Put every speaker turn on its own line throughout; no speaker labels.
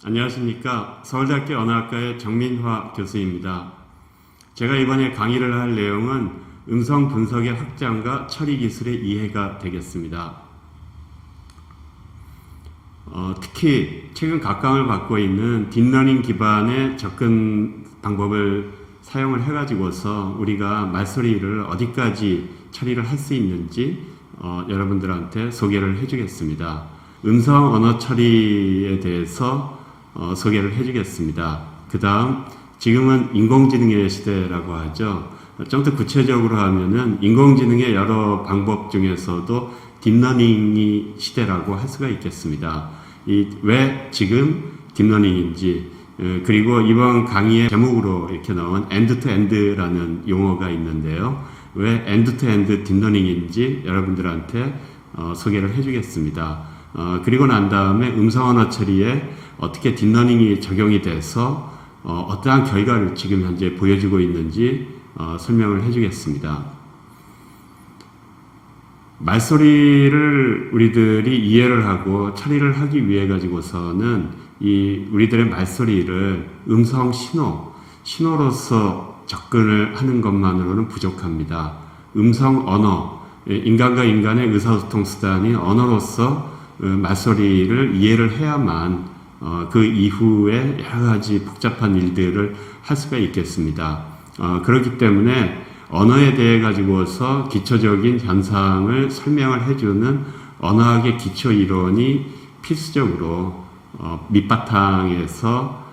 안녕하십니까. 서울대학교 언어학과의 정민화 교수입니다. 제가 이번에 강의를 할 내용은 음성 분석의 확장과 처리 기술의 이해가 되겠습니다. 특히 최근 각광을 받고 있는 딥러닝 기반의 접근 방법을 사용을 해가지고서 우리가 말소리를 어디까지 처리를 할 수 있는지 여러분들한테 소개를 해주겠습니다. 음성 언어 처리에 대해서 소개를 해주겠습니다. 그 다음 지금은 인공지능의 시대라고 하죠. 좀 더 구체적으로 하면은 인공지능의 여러 방법 중에서도 딥러닝이 시대라고 할 수가 있겠습니다. 왜 지금 딥러닝인지, 그리고 이번 강의의 제목으로 이렇게 나온 엔드-투-엔드라는 용어가 있는데요. 왜 엔드-투-엔드 딥러닝인지 여러분들한테 소개를 해주겠습니다. 그리고 난 다음에 음성 언어 처리에 어떻게 딥러닝이 적용이 돼서 어떠한 결과를 지금 현재 보여주고 있는지 설명을 해주겠습니다. 말소리를 우리들이 이해를 하고 처리를 하기 위해 가지고서는 우리들의 말소리를 음성 신호로서 접근을 하는 것만으로는 부족합니다. 음성 언어, 인간과 인간의 의사소통 수단인 언어로서 말소리를 이해를 해야만 그 이후에 여러 가지 복잡한 일들을 할 수가 있겠습니다. 그렇기 때문에 언어에 대해 가지고서 기초적인 현상을 설명을 해주는 언어학의 기초 이론이 필수적으로 밑바탕에서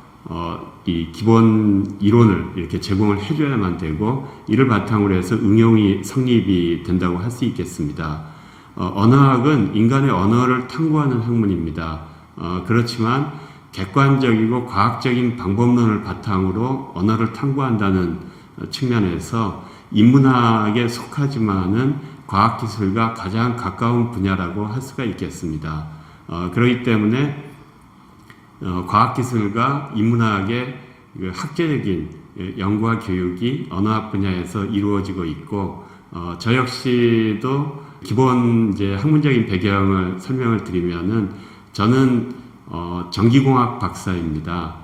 이 기본 이론을 이렇게 제공을 해줘야만 되고, 이를 바탕으로 해서 응용이 성립이 된다고 할 수 있겠습니다. 언어학은 인간의 언어를 탐구하는 학문입니다. 그렇지만 객관적이고 과학적인 방법론을 바탕으로 언어를 탐구한다는 측면에서 인문학에 속하지만은 과학기술과 가장 가까운 분야라고 할 수가 있겠습니다. 그렇기 때문에 과학기술과 인문학의 그 학제적인 연구와 교육이 언어학 분야에서 이루어지고 있고, 저 역시도 기본 이제 학문적인 배경을 설명을 드리면은, 저는 전기공학 박사입니다.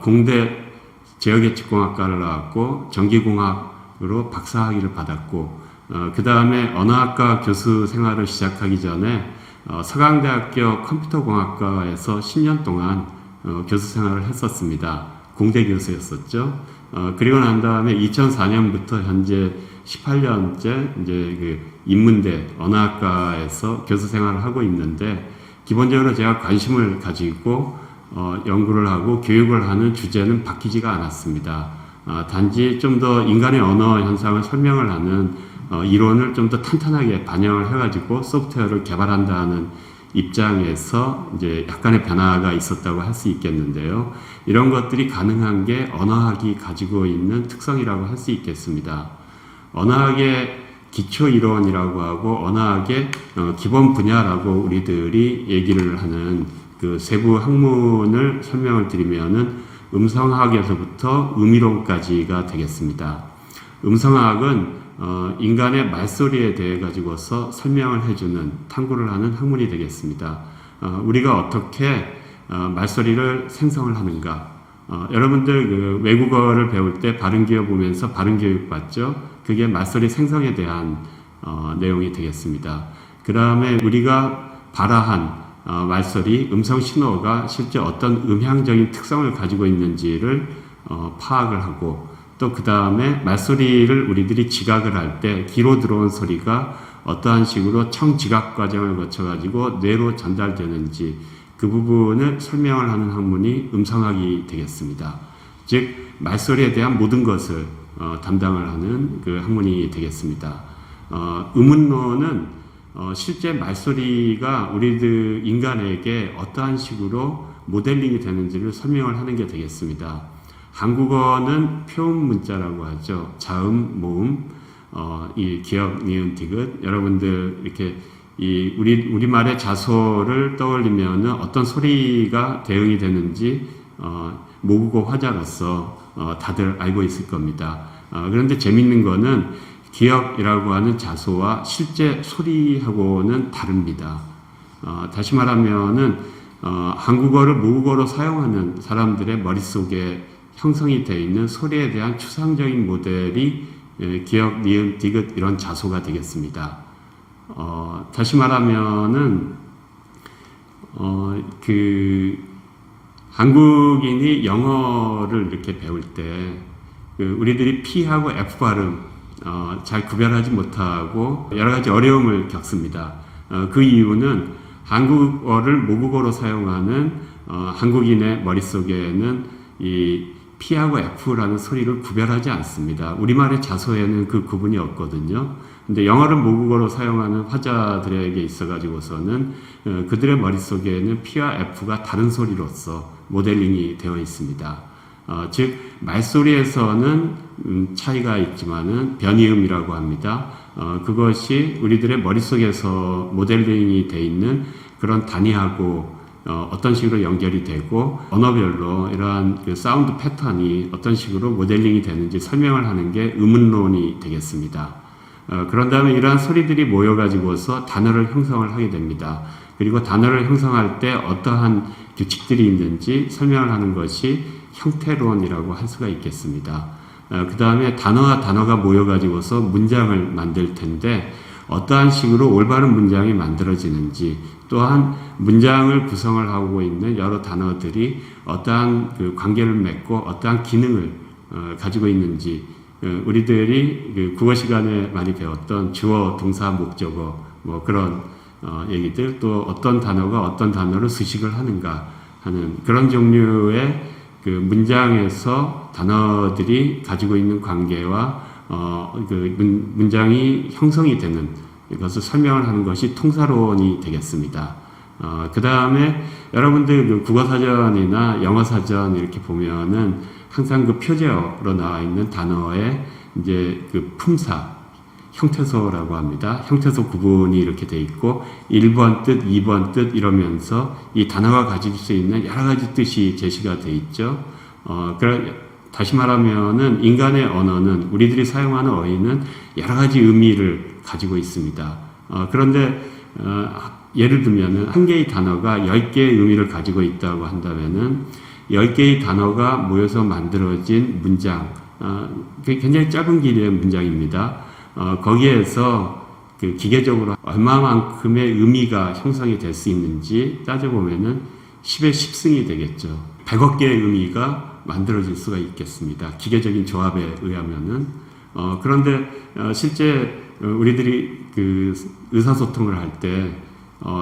공대 제어계측공학과를 나왔고 전기공학으로 박사학위를 받았고, 그 다음에 언어학과 교수 생활을 시작하기 전에 서강대학교 컴퓨터공학과에서 10년 동안 교수 생활을 했었습니다. 공대 교수였었죠. 그리고 난 다음에 2004년부터 현재 18년째 이제 그 인문대 언어학과에서 교수 생활을 하고 있는데, 기본적으로 제가 관심을 가지고 연구를 하고 교육을 하는 주제는 바뀌지가 않았습니다. 단지 좀 더 인간의 언어 현상을 설명을 하는 이론을 좀 더 탄탄하게 반영을 해가지고 소프트웨어를 개발한다는 입장에서 이제 약간의 변화가 있었다고 할 수 있겠는데요. 이런 것들이 가능한 게 언어학이 가지고 있는 특성이라고 할 수 있겠습니다. 언어학의 기초 이론이라고 하고 언어학의 기본 분야라고 우리들이 얘기를 하는 그 세부 학문을 설명을 드리면은 음성학에서부터 음이론까지가 되겠습니다. 음성학은 인간의 말소리에 대해 가지고서 설명을 해주는, 탐구를 하는 학문이 되겠습니다. 우리가 어떻게 말소리를 생성을 하는가. 여러분들 그 외국어를 배울 때 발음기호 보면서 발음교육 받죠? 그게 말소리 생성에 대한 내용이 되겠습니다. 그 다음에 우리가 발화한 말소리, 음성 신호가 실제 어떤 음향적인 특성을 가지고 있는지를 파악을 하고, 또 그 다음에 말소리를 우리들이 지각을 할 때 귀로 들어온 소리가 어떠한 식으로 청지각 과정을 거쳐가지고 뇌로 전달되는지, 그 부분을 설명을 하는 학문이 음성학이 되겠습니다. 즉 말소리에 대한 모든 것을 담당을 하는 그 학문이 되겠습니다. 음운론은 실제 말소리가 우리들 인간에게 어떠한 식으로 모델링이 되는지를 설명을 하는 게 되겠습니다. 한국어는 표음 문자라고 하죠. 자음, 모음, 이 기역, 니은, 디귿. 여러분들 이렇게 우리말의 자소를 떠올리면 어떤 소리가 대응이 되는지 모국어 화자로서 다들 알고 있을 겁니다. 그런데 재밌는 거는 기역이라고 하는 자소와 실제 소리하고는 다릅니다. 다시 말하면은 한국어를 모국어로 사용하는 사람들의 머릿속에 형성이 되어 있는 소리에 대한 추상적인 모델이 기역, 니은, 디귿 이런 자소가 되겠습니다. 다시 말하면은 한국인이 영어를 이렇게 배울 때 우리들이 P하고 F 발음 잘 구별하지 못하고 여러 가지 어려움을 겪습니다. 그 이유는 한국어를 모국어로 사용하는 한국인의 머릿속에는 이 P하고 F라는 소리를 구별하지 않습니다. 우리말의 자소에는 그 구분이 없거든요. 근데 영어를 모국어로 사용하는 화자들에게 있어가지고서는 그들의 머릿속에는 P와 F가 다른 소리로서 모델링이 되어 있습니다. 즉 말소리에서는 차이가 있지만은 변이음이라고 합니다. 그것이 우리들의 머릿속에서 모델링이 되어 있는 그런 단위하고 어떤 식으로 연결이 되고 언어별로 이러한 그 사운드 패턴이 어떤 식으로 모델링이 되는지 설명을 하는 게 의문론이 되겠습니다. 그런 다음에 이러한 소리들이 모여가지고서 단어를 형성을 하게 됩니다. 그리고 단어를 형성할 때 어떠한 규칙들이 있는지 설명을 하는 것이 형태론이라고 할 수가 있겠습니다. 그 다음에 단어와 단어가 모여가지고서 문장을 만들 텐데 어떠한 식으로 올바른 문장이 만들어지는지 또한 문장을 구성을 하고 있는 여러 단어들이 어떠한 그 관계를 맺고 어떠한 기능을 가지고 있는지 우리들이 국어 시간에 많이 배웠던 주어, 동사, 목적어 뭐 그런 얘기들 또 어떤 단어가 어떤 단어로 수식을 하는가 하는 그런 종류의 그 문장에서 단어들이 가지고 있는 관계와 문장이 형성이 되는 이것을 설명을 하는 것이 통사론이 되겠습니다. 그 다음에 여러분들 그 국어사전이나 영어사전 이렇게 보면은 항상 그 표제어로 나와 있는 단어의 이제 그 품사, 형태소라고 합니다. 형태소 구분이 이렇게 돼 있고 1번 뜻, 2번 뜻 이러면서 이 단어가 가질 수 있는 여러 가지 뜻이 제시가 돼 있죠. 다시 말하면은 인간의 언어는 우리들이 사용하는 어휘는 여러 가지 의미를 가지고 있습니다. 그런데 예를 들면은 한 개의 단어가 10개의 의미를 가지고 있다고 한다면은 10개의 단어가 모여서 만들어진 문장, 굉장히 짧은 길이의 문장입니다. 거기에서 그 기계적으로 얼마만큼의 의미가 형성이 될 수 있는지 따져보면은 10의 10승이 되겠죠. 100억 개의 의미가 만들어질 수가 있겠습니다. 기계적인 조합에 의하면은. 그런데 실제 우리들이 그 의사소통을 할 때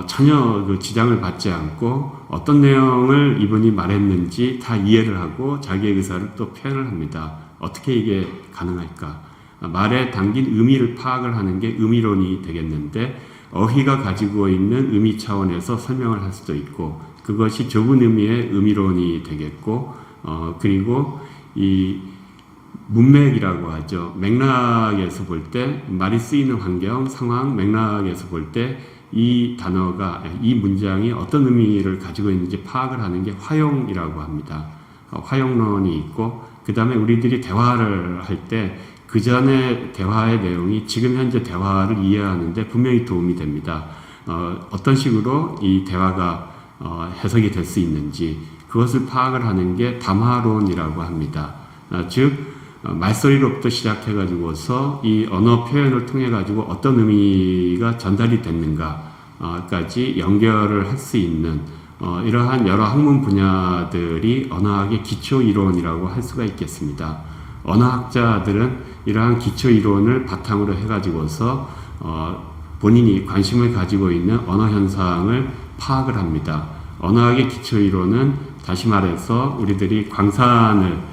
전혀 그 지장을 받지 않고 어떤 내용을 이분이 말했는지 다 이해를 하고 자기의 의사를 또 표현을 합니다. 어떻게 이게 가능할까? 말에 담긴 의미를 파악을 하는 게 의미론이 되겠는데 어휘가 가지고 있는 의미 차원에서 설명을 할 수도 있고 그것이 좁은 의미의 의미론이 되겠고 그리고 이 문맥이라고 하죠. 맥락에서 볼 때 말이 쓰이는 환경, 상황, 맥락에서 볼 때 이 단어가 이 문장이 어떤 의미를 가지고 있는지 파악을 하는 게 화용이라고 합니다. 화용론이 있고 그 다음에 우리들이 대화를 할 때 그 전에 대화의 내용이 지금 현재 대화를 이해하는데 분명히 도움이 됩니다. 어떤 식으로 이 대화가 해석이 될 수 있는지 그것을 파악을 하는 게 담화론이라고 합니다. 즉 말소리로부터 시작해가지고서 이 언어 표현을 통해가지고 어떤 의미가 전달이 됐는가까지 연결을 할 수 있는 이러한 여러 학문 분야들이 언어학의 기초 이론이라고 할 수가 있겠습니다. 언어학자들은 이러한 기초 이론을 바탕으로 해가지고서 본인이 관심을 가지고 있는 언어 현상을 파악을 합니다. 언어학의 기초 이론은 다시 말해서 우리들이 광산을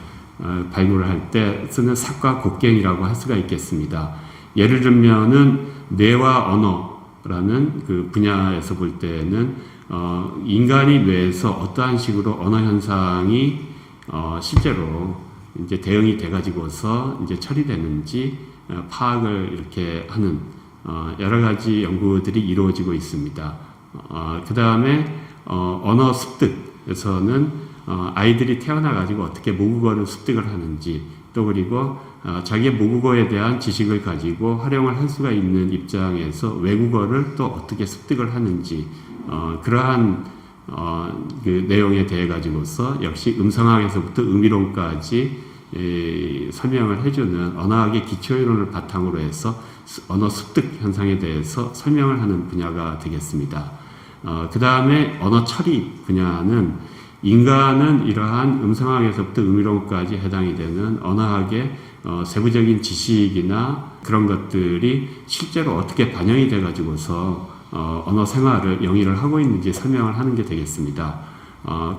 발굴을 할 때 쓰는 삭과 곡괭이라고 할 수가 있겠습니다. 예를 들면은 뇌와 언어라는 그 분야에서 볼 때는 인간이 뇌에서 어떠한 식으로 언어 현상이 실제로 이제 대응이 돼가지고서 이제 처리되는지 파악을 이렇게 하는 여러 가지 연구들이 이루어지고 있습니다. 그 다음에 언어 습득에서는 아이들이 태어나가지고 어떻게 모국어를 습득을 하는지 또 그리고 자기의 모국어에 대한 지식을 가지고 활용을 할 수가 있는 입장에서 외국어를 또 어떻게 습득을 하는지 그러한 그 내용에 대해 가지고서 역시 음성학에서부터 의미론까지 설명을 해주는 언어학의 기초이론을 바탕으로 해서 언어 습득 현상에 대해서 설명을 하는 분야가 되겠습니다. 그 다음에 언어 처리 분야는 인간은 이러한 음성학에서부터 의미론까지 해당이 되는 언어학의 세부적인 지식이나 그런 것들이 실제로 어떻게 반영이 돼 가지고서 언어 생활을 영위를 하고 있는지 설명을 하는 게 되겠습니다.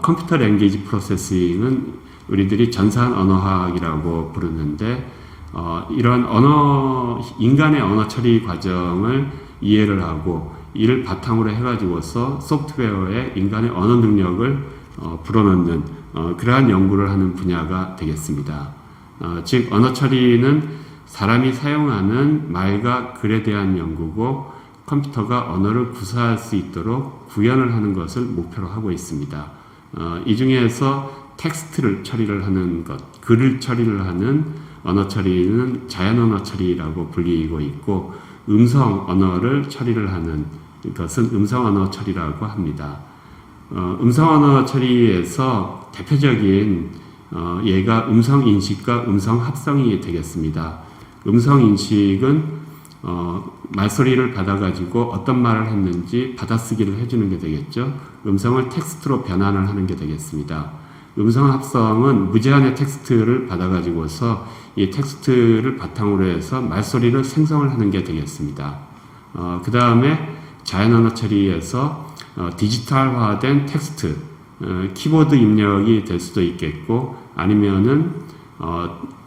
컴퓨터 랭귀지 프로세싱은 우리들이 전산 언어학이라고 부르는데 이런 인간의 언어 처리 과정을 이해를 하고 이를 바탕으로 해가지고서 소프트웨어에 인간의 언어 능력을 불어넣는 그러한 연구를 하는 분야가 되겠습니다. 즉 언어 처리는 사람이 사용하는 말과 글에 대한 연구고 컴퓨터가 언어를 구사할 수 있도록 구현을 하는 것을 목표로 하고 있습니다. 이 중에서 텍스트를 처리를 하는 것, 글을 처리를 하는 언어 처리는 자연 언어 처리라고 불리고 있고 음성 언어를 처리를 하는 것은 음성 언어 처리라고 합니다. 음성 언어 처리에서 대표적인 예가 음성 인식과 음성 합성이 되겠습니다. 음성 인식은 말소리를 받아가지고 어떤 말을 했는지 받아쓰기를 해주는 게 되겠죠. 음성을 텍스트로 변환을 하는 게 되겠습니다. 음성 합성은 무제한의 텍스트를 받아가지고서 이 텍스트를 바탕으로 해서 말소리를 생성을 하는 게 되겠습니다. 그 다음에 자연 언어 처리에서 디지털화된 텍스트, 키보드 입력이 될 수도 있겠고 아니면은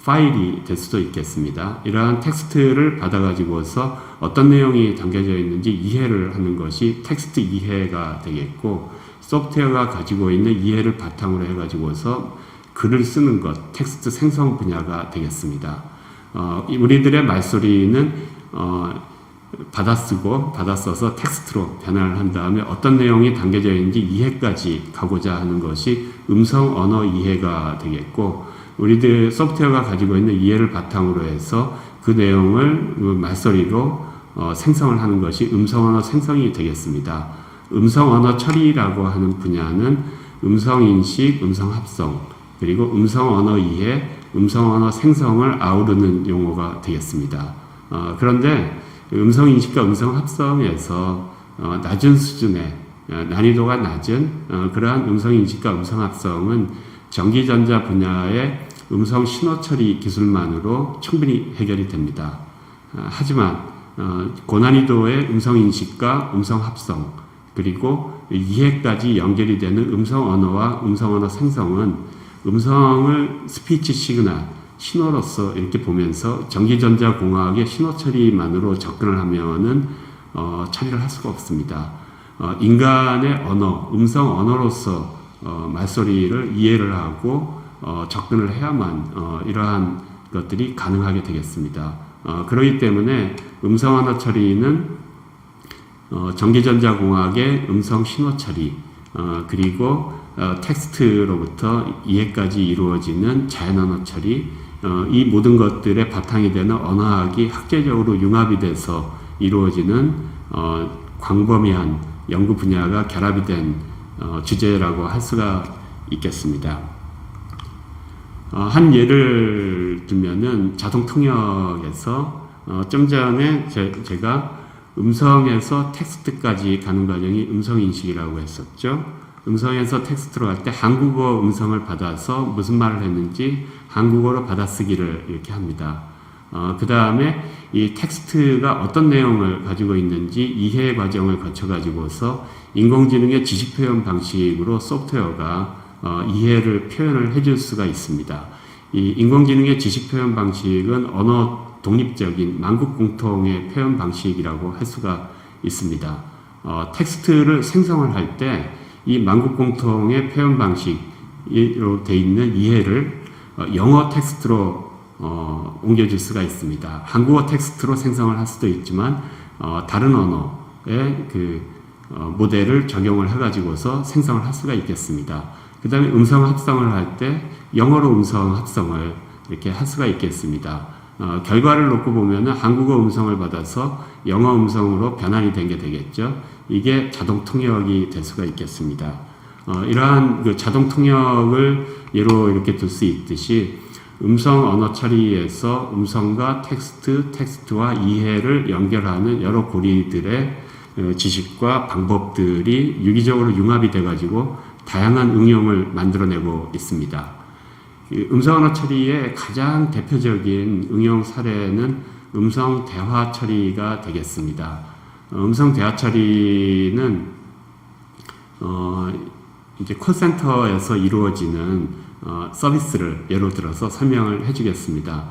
파일이 될 수도 있겠습니다. 이러한 텍스트를 받아가지고서 어떤 내용이 담겨져 있는지 이해를 하는 것이 텍스트 이해가 되겠고 소프트웨어가 가지고 있는 이해를 바탕으로 해가지고서 글을 쓰는 것, 텍스트 생성 분야가 되겠습니다. 우리들의 말소리는 받아써서 텍스트로 변환을 한 다음에 어떤 내용이 담겨져 있는지 이해까지 가고자 하는 것이 음성 언어 이해가 되겠고 우리들 소프트웨어가 가지고 있는 이해를 바탕으로 해서 그 내용을 말소리로 생성을 하는 것이 음성 언어 생성이 되겠습니다. 음성 언어 처리라고 하는 분야는 음성 인식, 음성 합성, 그리고 음성 언어 이해, 음성 언어 생성을 아우르는 용어가 되겠습니다. 그런데 음성 인식과 음성 합성에서 낮은 수준의 난이도가 낮은 그러한 음성 인식과 음성 합성은 전기전자 분야의 음성 신호 처리 기술만으로 충분히 해결이 됩니다. 하지만 고난이도의 음성 인식과 음성 합성 그리고 이해까지 연결이 되는 음성 언어와 음성 언어 생성은 음성을 스피치 시그널 신호로서 이렇게 보면서 전기전자 공학의 신호 처리만으로 접근을 하면은 처리를 할 수가 없습니다. 인간의 언어, 음성 언어로서 말소리를 이해를 하고 접근을 해야만 이러한 것들이 가능하게 되겠습니다. 그렇기 때문에 음성 언어 처리는 전기전자 공학의 음성 신호 처리 그리고 텍스트로부터 이해까지 이루어지는 자연 언어 처리 이 모든 것들의 바탕이 되는 언어학이 학제적으로 융합이 돼서 이루어지는 광범위한 연구 분야가 결합이 된 주제라고 할 수가 있겠습니다. 한 예를 들면은 자동 통역에서 좀 전에 제가 음성에서 텍스트까지 가는 과정이 음성 인식이라고 했었죠. 음성에서 텍스트로 갈 때 한국어 음성을 받아서 무슨 말을 했는지 한국어로 받아쓰기를 이렇게 합니다. 그 다음에 이 텍스트가 어떤 내용을 가지고 있는지 이해 과정을 거쳐 가지고서 인공지능의 지식 표현 방식으로 소프트웨어가 이해를 표현을 해줄 수가 있습니다. 이 인공지능의 지식 표현 방식은 언어 독립적인 만국 공통의 표현 방식이라고 할 수가 있습니다. 텍스트를 생성을 할 때 이 만국 공통의 표현 방식으로 되어 있는 이해를 영어 텍스트로 옮겨줄 수가 있습니다. 한국어 텍스트로 생성을 할 수도 있지만 다른 언어의 그 모델을 적용을 해가지고서 생성을 할 수가 있겠습니다. 그 다음에 음성 합성을 할 때 영어로 음성 합성을 이렇게 할 수가 있겠습니다. 결과를 놓고 보면은 한국어 음성을 받아서 영어 음성으로 변환이 된 게 되겠죠. 이게 자동 통역이 될 수가 있겠습니다. 이러한 그 자동 통역을 예로 이렇게 둘 수 있듯이 음성 언어 처리에서 음성과 텍스트와 이해를 연결하는 여러 고리들의 지식과 방법들이 유기적으로 융합이 돼가지고 다양한 응용을 만들어내고 있습니다. 음성 언어 처리의 가장 대표적인 응용 사례는 음성 대화 처리가 되겠습니다. 음성 대화 처리는 이제 콜센터에서 이루어지는 서비스를 예로 들어서 설명을 해주겠습니다.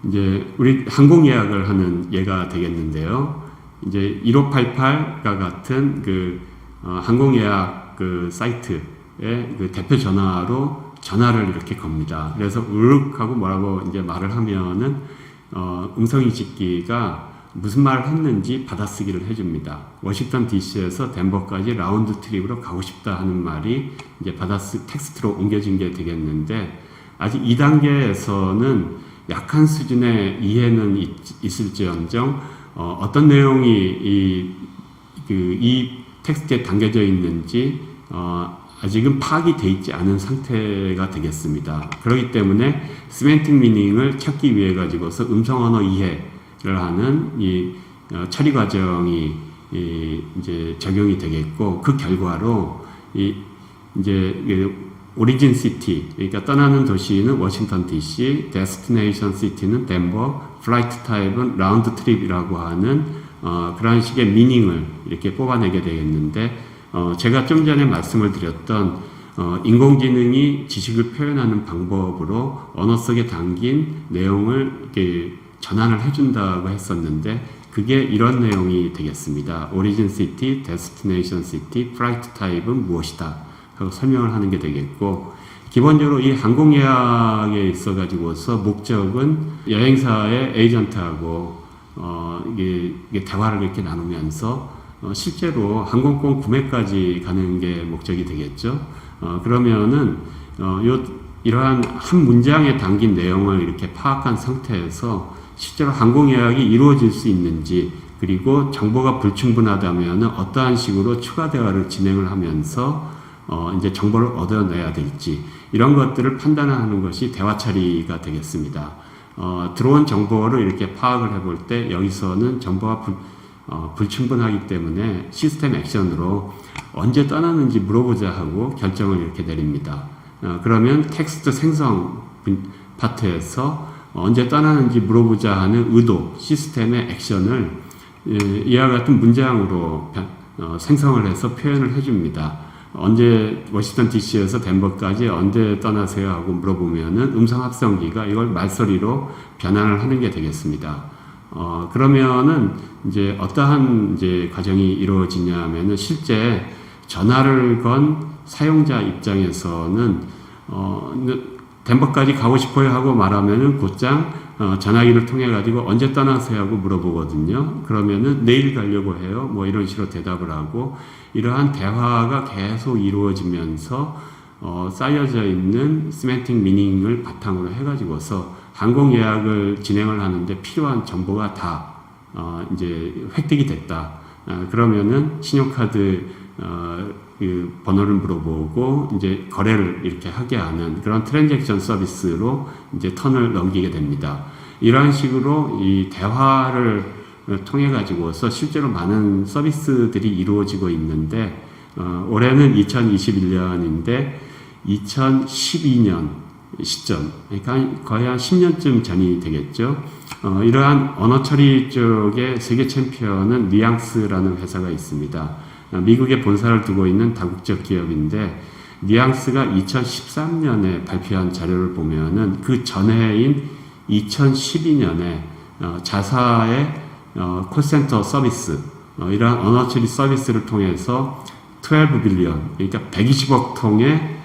이제 우리 항공 예약을 하는 예가 되겠는데요. 이제 1588과 같은 그 항공 예약 그 사이트의 그 대표 전화로 전화를 이렇게 겁니다. 그래서 우르륵 하고 뭐라고 이제 말을 하면은 음성인식기가 무슨 말을 했는지 받아쓰기를 해줍니다. 워싱턴 DC에서 덴버까지 라운드 트립으로 가고 싶다 하는 말이 이제 텍스트로 옮겨진 게 되겠는데, 아직 2단계에서는 약한 수준의 이해는 있을지언정 어떤 내용이 이 텍스트에 담겨져 있는지 아직은 파악이 돼 있지 않은 상태가 되겠습니다. 그렇기 때문에 세멘틱 미닝을 찾기 위해 가지고서 음성 언어 이해를 하는 이 처리 과정이 이제 적용이 되겠고, 그 결과로 이제 오리진 시티, 그러니까 떠나는 도시는 워싱턴 DC, 데스티네이션 시티는 덴버, 플라이트 타입은 라운드 트립이라고 하는 그런 식의 미닝을 이렇게 뽑아내게 되겠는데, 제가 좀 전에 말씀을 드렸던 인공지능이 지식을 표현하는 방법으로 언어 속에 담긴 내용을 이렇게 전환을 해준다고 했었는데, 그게 이런 내용이 되겠습니다. 오리진 시티, 데스티네이션 시티, 플라이트 타입은 무엇이다 하고 설명을 하는 게 되겠고, 기본적으로 이 항공 예약에 있어 가지고서 목적은 여행사의 에이전트하고 이게 대화를 이렇게 나누면서 실제로 항공권 구매까지 가는 게 목적이 되겠죠. 그러면은 이러한 한 문장에 담긴 내용을 이렇게 파악한 상태에서 실제로 항공 예약이 이루어질 수 있는지, 그리고 정보가 불충분하다면 어떠한 식으로 추가 대화를 진행을 하면서 이제 정보를 얻어내야 될지, 이런 것들을 판단하는 것이 대화 처리가 되겠습니다. 들어온 정보를 이렇게 파악을 해볼 때 여기서는 정보가 불충분하기 때문에 시스템 액션으로 언제 떠나는지 물어보자 하고 결정을 이렇게 내립니다. 그러면 텍스트 생성 파트에서 언제 떠나는지 물어보자 하는 의도, 시스템의 액션을 이와 같은 문장으로 생성을 해서 표현을 해줍니다. 언제 워싱턴 DC에서 덴버까지 언제 떠나세요 하고 물어보면은 음성 합성기가 이걸 말소리로 변환을 하는 게 되겠습니다. 그러면은 이제 어떠한 이제 과정이 이루어지냐면은, 실제 전화를 건 사용자 입장에서는 덴버까지 가고 싶어요 하고 말하면은 곧장 전화기를 통해 가지고 언제 떠나세요 하고 물어보거든요. 그러면은 내일 가려고 해요, 뭐 이런 식으로 대답을 하고, 이러한 대화가 계속 이루어지면서 쌓여져 있는 세멘틱 미닝을 바탕으로 해가지고서 항공 예약을 진행을 하는데 필요한 정보가 다 이제 획득이 됐다. 그러면은 신용카드 그 번호를 물어보고 이제 거래를 이렇게 하게 하는 그런 트랜잭션 서비스로 이제 턴을 넘기게 됩니다. 이러한 식으로 이 대화를 통해 가지고서 실제로 많은 서비스들이 이루어지고 있는데, 올해는 2021년인데 2012년 시점, 그러니까 거의 한 10년쯤 전이 되겠죠. 이러한 언어 처리 쪽의 세계 챔피언은 뉘앙스라는 회사가 있습니다. 미국에 본사를 두고 있는 다국적 기업인데, 뉘앙스가 2013년에 발표한 자료를 보면은 그 전해인 2012년에 자사의 콜센터 서비스, 이러한 언어 처리 서비스를 통해서 12 빌리언, 그러니까 120억 통의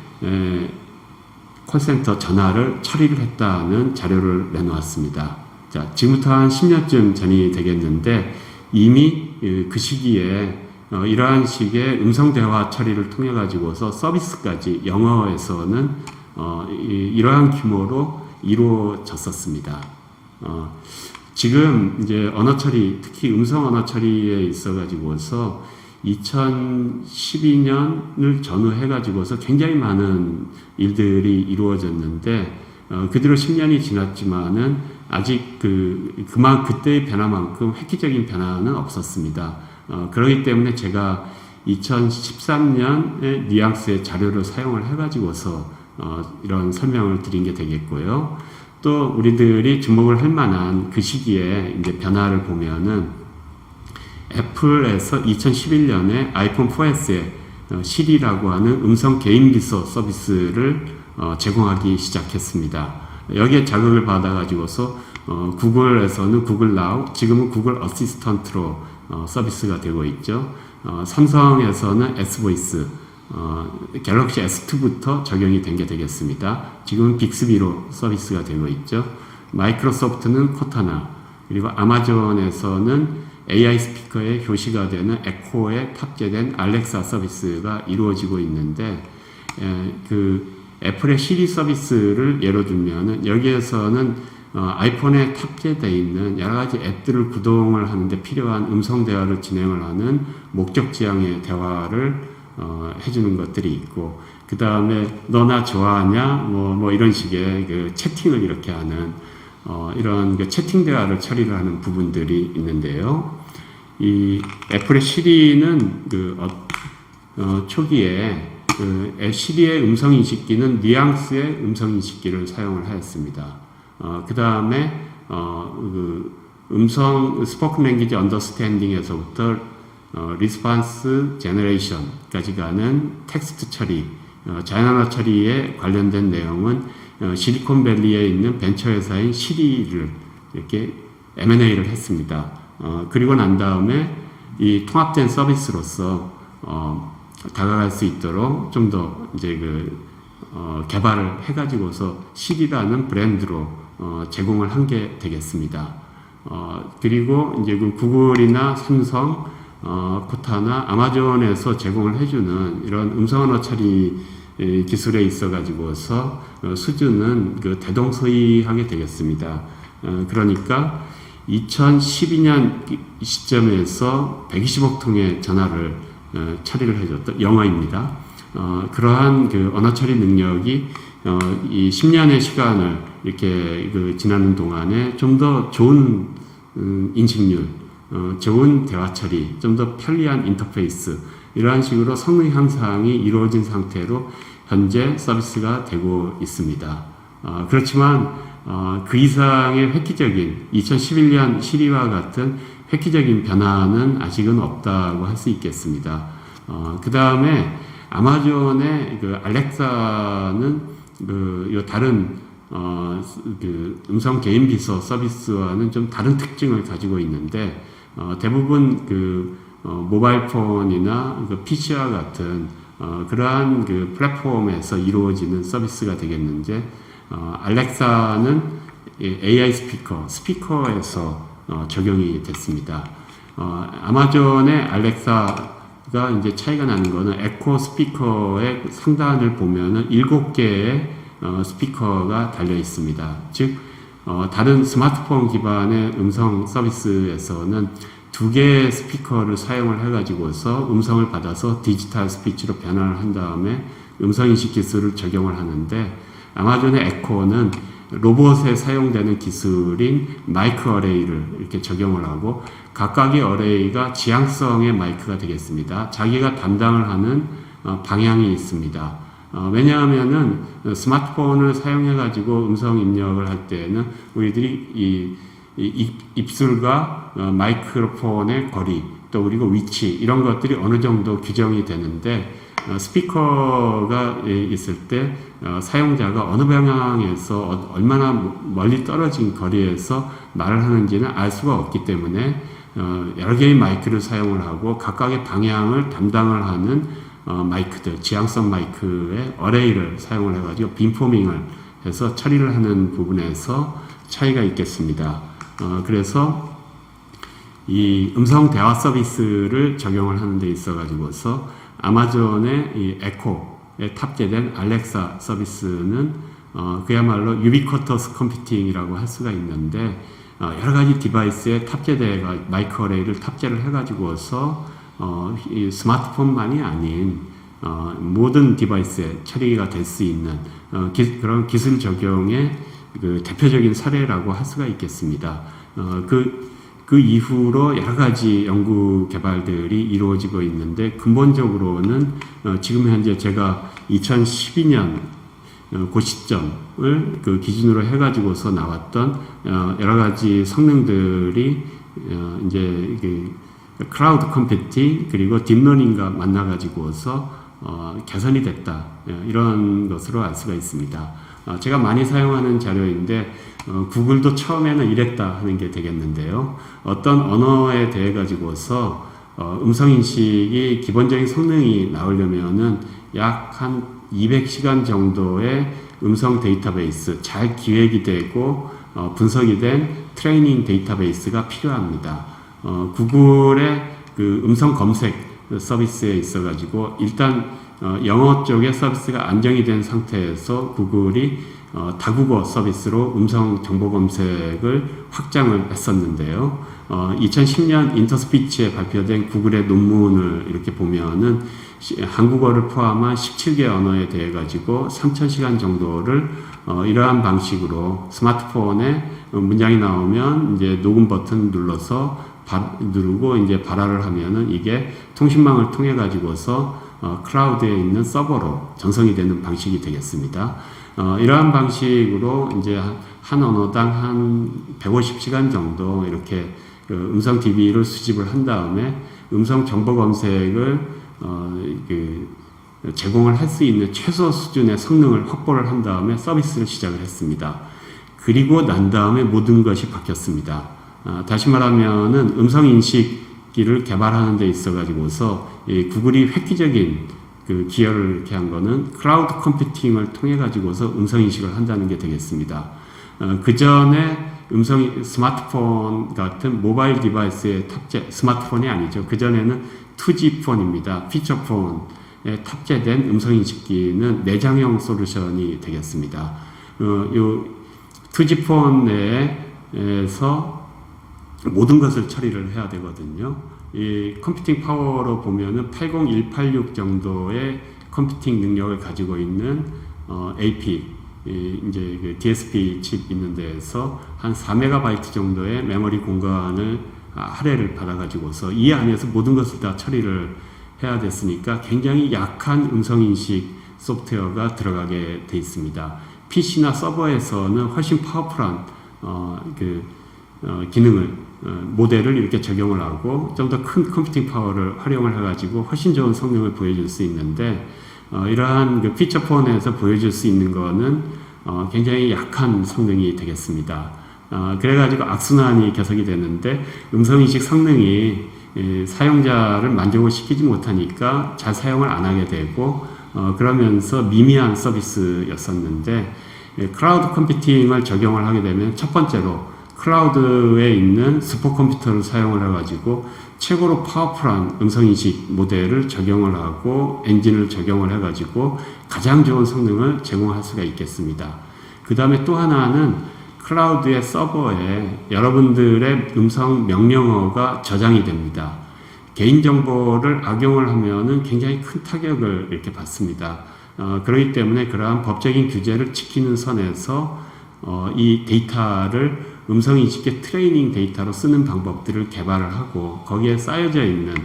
콜센터 전화를 처리를 했다는 자료를 내놓았습니다. 자, 지금부터 한 10년쯤 전이 되겠는데, 이미 그 시기에 이러한 식의 음성 대화 처리를 통해 가지고서 서비스까지 영어에서는 이러한 규모로 이루어졌었습니다. 지금 이제 언어 처리, 특히 음성 언어 처리에 있어 가지고서 2012년을 전후해가지고서 굉장히 많은 일들이 이루어졌는데, 그 뒤로 10년이 지났지만은 아직 그때의 변화만큼 획기적인 변화는 없었습니다. 그렇기 때문에 제가 2013년에 뉘앙스의 자료를 사용을 해가지고서 이런 설명을 드린 게 되겠고요. 또 우리들이 주목을 할 만한 그 시기에 이제 변화를 보면은 애플에서 2011년에 아이폰 4S에 시리라고 하는 음성 개인 비서 서비스를 제공하기 시작했습니다. 여기에 자극을 받아가지고서 구글에서는 구글 나우, 지금은 구글 어시스턴트로 서비스가 되고 있죠. 삼성에서는 S보이스, 갤럭시 S2부터 적용이 된 게 되겠습니다. 지금은 빅스비로 서비스가 되고 있죠. 마이크로소프트는 코타나, 그리고 아마존에서는 AI 스피커의 교시가 되는 에코에 탑재된 알렉사 서비스가 이루어지고 있는데, 애플의 시리 서비스를 예로 들면은 여기에서는 아이폰에 탑재되어 있는 여러 가지 앱들을 구동을 하는데 필요한 음성 대화를 진행을 하는 목적 지향의 대화를 해주는 것들이 있고, 그 다음에 너나 좋아하냐 뭐 이런 식의 그 채팅을 이렇게 하는 이런 그 채팅 대화를 처리를 하는 부분들이 있는데요. 이 애플의 시리는 초기에 시리의 음성 인식기는 뉘앙스의 음성 인식기를 사용을 하였습니다. 그 다음에 음성 스포큰 랭귀지 언더스탠딩에서부터 리스폰스 제너레이션까지 가는 텍스트 처리, 자연언어 처리에 관련된 내용은 실리콘밸리에 있는 벤처회사인 시리를 이렇게 M&A를 했습니다. 그리고 난 다음에 이 통합된 서비스로서 다가갈 수 있도록 좀 더 이제 개발을 해가지고서 시리라는 브랜드로 제공을 한 게 되겠습니다. 그리고 이제 구글이나 삼성, 코타나 아마존에서 제공을 해주는 이런 음성언어 처리 기술에 있어가지고서 수준은 대동소이하게 되겠습니다. 그러니까 2012년 시점에서 120억 통의 전화를 처리를 해줬던 영어입니다. 그러한 언어 처리 능력이 이 10년의 시간을 이렇게 지나는 동안에 좀 더 좋은 인식률, 좋은 대화 처리, 좀 더 편리한 인터페이스, 이러한 식으로 성능 향상이 이루어진 상태로 현재 서비스가 되고 있습니다. 그렇지만 그 이상의 획기적인 2011년 시리와 같은 획기적인 변화는 아직은 없다고 할 수 있겠습니다. 그 다음에 아마존의 알렉사는 다른 음성 개인 비서 서비스와는 좀 다른 특징을 가지고 있는데, 대부분 모바일 폰이나 PC와 같은 그러한 플랫폼에서 이루어지는 서비스가 되겠는데, 알렉사는 AI 스피커에서 적용이 됐습니다. 아마존의 알렉사가 이제 차이가 나는 거는 에코 스피커의 상단을 보면은 7개의 스피커가 달려 있습니다. 즉, 다른 스마트폰 기반의 음성 서비스에서는 2개의 스피커를 사용을 해가지고서 음성을 받아서 디지털 스피치로 변환을 한 다음에 음성인식 기술을 적용을 하는데, 아마존의 에코는 로봇에 사용되는 기술인 마이크 어레이를 이렇게 적용을 하고, 각각의 어레이가 지향성의 마이크가 되겠습니다. 자기가 담당을 하는 방향이 있습니다. 왜냐하면은 스마트폰을 사용해 가지고 음성 입력을 할 때는 우리들이 입술과 마이크로폰의 거리, 또 그리고 위치, 이런 것들이 어느 정도 규정이 되는데, 스피커가 있을 때 사용자가 어느 방향에서 얼마나 멀리 떨어진 거리에서 말을 하는지는 알 수가 없기 때문에 여러 개의 마이크를 사용을 하고 각각의 방향을 담당을 하는 마이크들, 지향성 마이크의 어레이를 사용을 해가지고 빔포밍을 해서 처리를 하는 부분에서 차이가 있겠습니다. 그래서 이 음성 대화 서비스를 적용을 하는 데 있어 가지고서 아마존의 이 에코에 탑재된 알렉사 서비스는 그야말로 유비쿼터스 컴퓨팅이라고 할 수가 있는데, 여러 가지 디바이스에 마이크 어레이를 탑재를 해가지고서 이 스마트폰만이 아닌 모든 디바이스에 처리가 될 수 있는 그런 기술 적용의 그 대표적인 사례라고 할 수가 있겠습니다. 그 이후로 여러 가지 연구 개발들이 이루어지고 있는데 근본적으로는 지금 현재 제가 2012년 그 시점을 그 기준으로 해가지고서 나왔던 여러 가지 성능들이 이제 그 클라우드 컴퓨팅 그리고 딥러닝과 만나가지고서 개선이 됐다 이런 것으로 알 수가 있습니다. 제가 많이 사용하는 자료인데 구글도 처음에는 이랬다 하는 게 되겠는데요. 어떤 언어에 대해 가지고서 음성인식이 기본적인 성능이 나오려면은 약 한 200시간 정도의 음성 데이터베이스 잘 기획이 되고 분석이 된 트레이닝 데이터베이스가 필요합니다. 구글의 그 음성 검색 서비스에 있어 가지고 일단 영어 쪽의 서비스가 안정이 된 상태에서 구글이 다국어 서비스로 음성 정보 검색을 확장을 했었는데요. 2010년 인터스피치에 발표된 구글의 논문을 이렇게 보면은 한국어를 포함한 17개 언어에 대해 가지고 3,000시간 정도를 이러한 방식으로 스마트폰에 문장이 나오면 이제 녹음 버튼 눌러서 누르고 이제 발화를 하면은 이게 통신망을 통해 가지고서 클라우드에 있는 서버로 전송이 되는 방식이 되겠습니다. 이러한 방식으로 이제 한 언어당 한 150시간 정도 이렇게 음성 DB를 수집을 한 다음에 음성 정보 검색을 제공을 할 수 있는 최소 수준의 성능을 확보를 한 다음에 서비스를 시작을 했습니다. 그리고 난 다음에 모든 것이 바뀌었습니다. 다시 말하면은 음성 인식기를 개발하는 데 있어 가지고서 구글이 획기적인 그 기여를 이렇게 한 거는 클라우드 컴퓨팅을 통해 가지고서 음성 인식을 한다는 게 되겠습니다. 그 전에 스마트폰 같은 모바일 디바이스의 탑재, 스마트폰이 아니죠. 그 전에는 2G 폰입니다. 피처폰에 탑재된 음성 인식기는 내장형 솔루션이 되겠습니다. 요 2G 폰 내에서 모든 것을 처리를 해야 되거든요. 이 컴퓨팅 파워로 보면은 80186 정도의 컴퓨팅 능력을 가지고 있는 AP 이제 그 DSP 칩 있는 데에서 한 4MB 정도의 메모리 공간을 할애를 받아가지고서 이 안에서 모든 것을 다 처리를 해야 됐으니까 굉장히 약한 음성인식 소프트웨어가 들어가게 돼 있습니다. PC나 서버에서는 훨씬 파워풀한 기능을 모델을 이렇게 적용을 하고 좀 더 큰 컴퓨팅 파워를 활용을 해가지고 훨씬 좋은 성능을 보여줄 수 있는데 이러한 그 피처폰에서 보여줄 수 있는 거는 굉장히 약한 성능이 되겠습니다. 그래가지고 악순환이 계속이 되는데 음성인식 성능이 사용자를 만족을 시키지 못하니까 잘 사용을 안 하게 되고 그러면서 미미한 서비스였었는데 클라우드 컴퓨팅을 적용을 하게 되면 첫 번째로 클라우드에 있는 슈퍼컴퓨터를 사용을 해가지고 최고로 파워풀한 음성인식 모델을 적용을 하고 엔진을 적용을 해가지고 가장 좋은 성능을 제공할 수가 있겠습니다. 그 다음에 또 하나는 클라우드의 서버에 여러분들의 음성 명령어가 저장이 됩니다. 개인정보를 악용을 하면은 굉장히 큰 타격을 이렇게 받습니다. 그렇기 때문에 그러한 법적인 규제를 지키는 선에서 이 데이터를 음성인식의 트레이닝 데이터로 쓰는 방법들을 개발을 하고 거기에 쌓여져 있는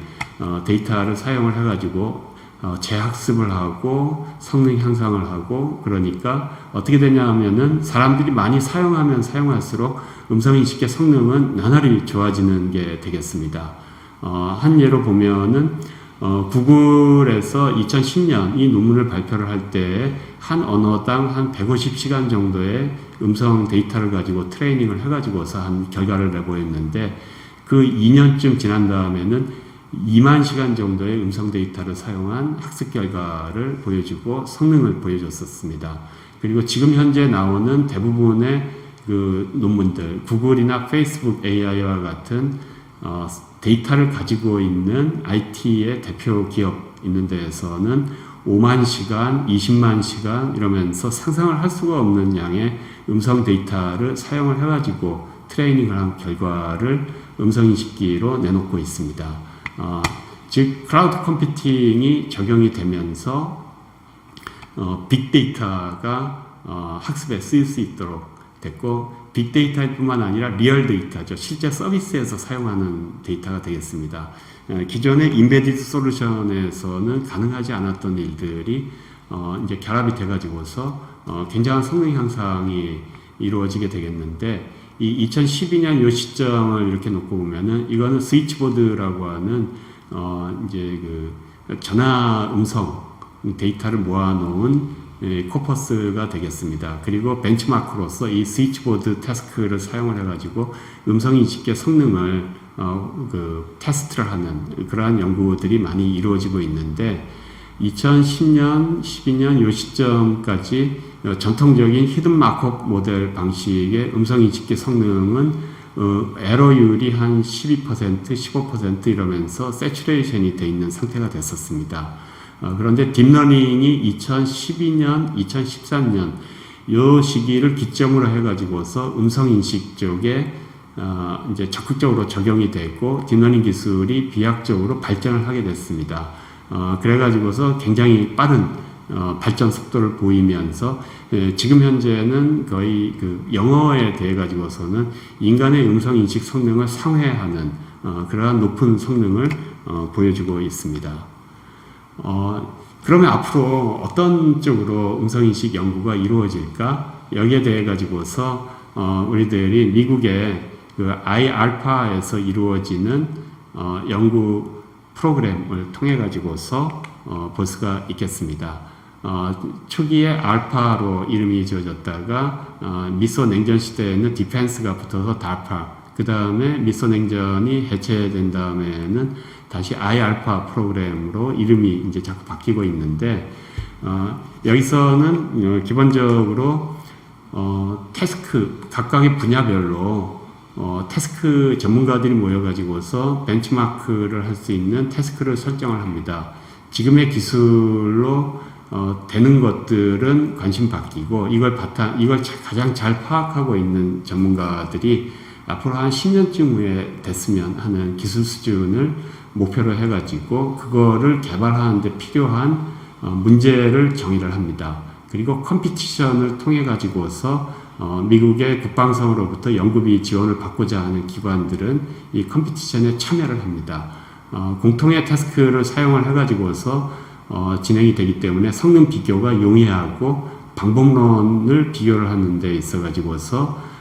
데이터를 사용을 해가지고 재학습을 하고 성능 향상을 하고 그러니까 어떻게 되냐 하면은 사람들이 많이 사용하면 사용할수록 음성인식의 성능은 나날이 좋아지는 게 되겠습니다. 한 예로 보면은 구글에서 2010년 이 논문을 발표를 할 때 한 언어당 한 150시간 정도의 음성 데이터를 가지고 트레이닝을 해가지고서 한 결과를 내보였는데 그 2년쯤 지난 다음에는 2만 시간 정도의 음성 데이터를 사용한 학습 결과를 보여주고 성능을 보여줬었습니다. 그리고 지금 현재 나오는 대부분의 그 논문들, 구글이나 페이스북 AI와 같은 데이터를 가지고 있는 IT의 대표 기업 있는 데에서는 5만 시간, 20만 시간 이러면서 상상을 할 수가 없는 양의 음성 데이터를 사용을 해가지고 트레이닝을 한 결과를 음성인식기로 내놓고 있습니다. 즉 클라우드 컴퓨팅이 적용이 되면서 빅데이터가 학습에 쓰일 수 있도록 됐고, 빅데이터뿐만 아니라 리얼 데이터죠. 실제 서비스에서 사용하는 데이터가 되겠습니다. 기존의 인베디드 솔루션에서는 가능하지 않았던 일들이 이제 결합이 돼가지고서 굉장한 성능 향상이 이루어지게 되겠는데, 이 2012년 요 시점을 이렇게 놓고 보면은 이거는 스위치보드라고 하는 이제 그 전화 음성 데이터를 모아놓은 코퍼스가 되겠습니다. 그리고 벤치마크로서 이 스위치보드 태스크를 사용을 해가지고 음성인식의 성능을 테스트를 하는 그러한 연구들이 많이 이루어지고 있는데, 2010년, 12년 요 시점까지 전통적인 히든 마크업 모델 방식의 음성인식의 성능은 에러율이 한 12%, 15% 이러면서 세츄레이션이 되어 있는 상태가 됐었습니다. 그런데 딥러닝이 2012년, 2013년 요 시기를 기점으로 해가지고서 음성인식 쪽에 이제 적극적으로 적용이 됐고, 딥러닝 기술이 비약적으로 발전을 하게 됐습니다. 그래가지고서 굉장히 빠른 발전 속도를 보이면서 지금 현재는 거의 그 영어에 대해 가지고서는 인간의 음성 인식 성능을 상회하는 그러한 높은 성능을 보여주고 있습니다. 그러면 앞으로 어떤 쪽으로 음성 인식 연구가 이루어질까? 여기에 대해 가지고서 우리들이 미국의 그 아이알파에서 이루어지는 연구 프로그램을 통해 가지고서 볼 수가 있겠습니다. 초기에 알파로 이름이 지어졌다가 미소 냉전 시대에는 디펜스가 붙어서 달파, 그 다음에 미소 냉전이 해체된 다음에는 다시 아이알파 프로그램으로 이름이 이제 자꾸 바뀌고 있는데, 여기서는 기본적으로 태스크 각각의 분야별로 태스크 전문가들이 모여가지고서 벤치마크를 할 수 있는 태스크를 설정을 합니다. 지금의 기술로 되는 것들은 관심 바뀌고, 이걸 가장 잘 파악하고 있는 전문가들이 앞으로 한 10년쯤 후에 됐으면 하는 기술 수준을 목표로 해가지고 그거를 개발하는 데 필요한 문제를 정의를 합니다. 그리고 컴피티션을 통해 가지고서 미국의 국방성으로부터 연구비 지원을 받고자 하는 기관들은 이 컴피티션에 참여를 합니다. 공통의 태스크를 사용을 해가지고서 진행이 되기 때문에 성능 비교가 용이하고 방법론을 비교를 하는 데 있어가지고서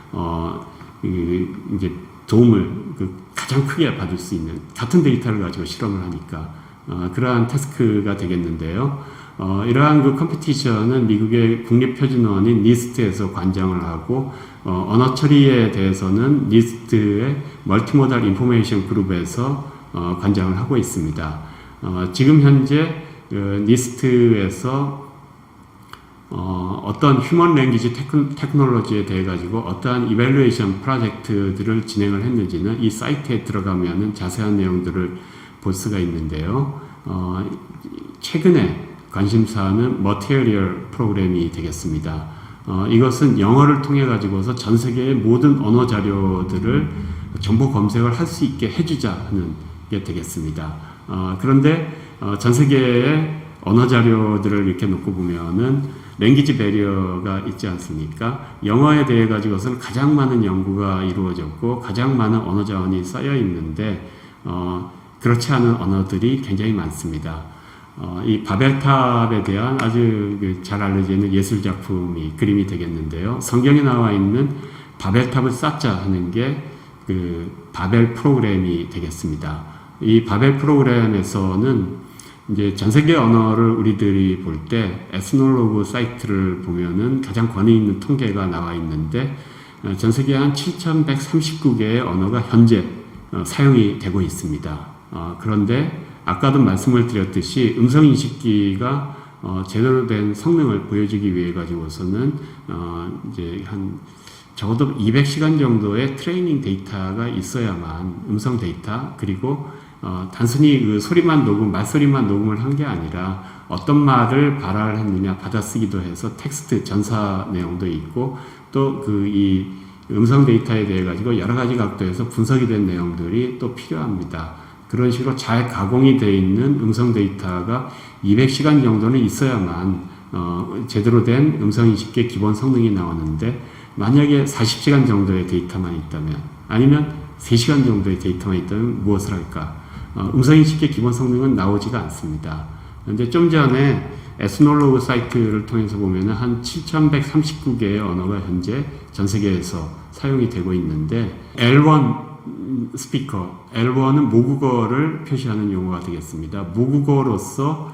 이제 도움을 가장 크게 받을 수 있는, 같은 데이터를 가지고 실험을 하니까 그러한 태스크가 되겠는데요. 이러한 그 컴피티션은 미국의 국립표준원인 니스트에서 관장을 하고, 언어 처리에 대해서는 니스트의 멀티모달 인포메이션 그룹에서 관장을 하고 있습니다. 지금 현재 니스트에서 어떤 휴먼 랭귀지 테크놀로지에 대해 가지고 어떠한 이밸루에이션 프로젝트들을 진행을 했는지는 이 사이트에 들어가면은 자세한 내용들을 볼 수가 있는데요. 최근에 관심사는 머티리얼 프로그램이 되겠습니다. 이것은 영어를 통해 가지고서 전 세계의 모든 언어 자료들을 정보 검색을 할 수 있게 해주자 하는 게 되겠습니다. 그런데 전 세계의 언어 자료들을 이렇게 놓고 보면은 랭귀지 배리어가 있지 않습니까? 영어에 대해 가지고서는 가장 많은 연구가 이루어졌고 가장 많은 언어 자원이 쌓여 있는데 그렇지 않은 언어들이 굉장히 많습니다. 이 바벨탑에 대한 아주 잘 알려져 있는 예술 작품이 그림이 되겠는데요. 성경에 나와 있는 바벨탑을 쌓자 하는 게 그 바벨 프로그램이 되겠습니다. 이 바벨 프로그램에서는 이제 전 세계 언어를 우리들이 볼 때 에스놀로그 사이트를 보면은 가장 권위 있는 통계가 나와 있는데 전 세계 한 7,139개의 언어가 현재 사용이 되고 있습니다. 그런데 아까도 말씀을 드렸듯이 음성인식기가 제대로 된 성능을 보여주기 위해 가지고서는 이제 한 적어도 200시간 정도의 트레이닝 데이터가 있어야만 음성 데이터, 그리고 단순히 그 소리만 말소리만 녹음을 한 게 아니라 어떤 말을 발화를 했느냐 받아쓰기도 해서 텍스트 전사 내용도 있고 또 이 음성 데이터에 대해 가지고 여러 가지 각도에서 분석이 된 내용들이 또 필요합니다. 그런 식으로 잘 가공이 되어 있는 음성 데이터가 200시간 정도는 있어야만 제대로 된 음성인식계 기본 성능이 나오는데, 만약에 40시간 정도의 데이터만 있다면, 아니면 3시간 정도의 데이터만 있다면 무엇을 할까? 음성인식계 기본 성능은 나오지가 않습니다. 그런데 좀 전에 에스놀로그 사이트를 통해서 보면 한 7,139개의 언어가 현재 전 세계에서 사용이 되고 있는데, L1 스피커, L1은 모국어를 표시하는 용어가 되겠습니다. 모국어로서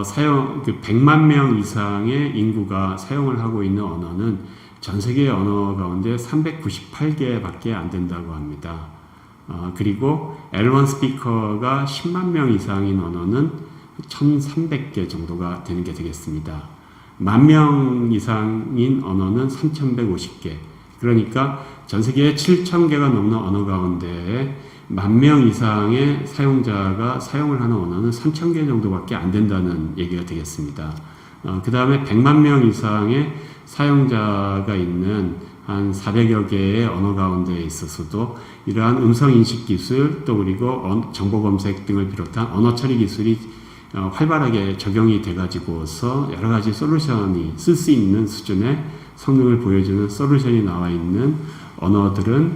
사용 100만 명 이상의 인구가 사용을 하고 있는 언어는 전 세계의 언어 가운데 398개밖에 안 된다고 합니다. 그리고 L1 스피커가 10만 명 이상인 언어는 1,300개 정도가 되는 게 되겠습니다. 10,000명 이상인 언어는 3,150개. 그러니까 전 세계에 7,000개가 넘는 언어 가운데 10,000명 이상의 사용자가 사용을 하는 언어는 3,000개 정도밖에 안 된다는 얘기가 되겠습니다. 그 다음에 100만 명 이상의 사용자가 있는 한 400여 개의 언어 가운데에 있어서도 이러한 음성 인식 기술, 또 그리고 정보 검색 등을 비롯한 언어 처리 기술이 활발하게 적용이 돼가지고서 여러 가지 솔루션이 쓸 수 있는 수준의 성능을 보여주는 솔루션이 나와 있는 언어들은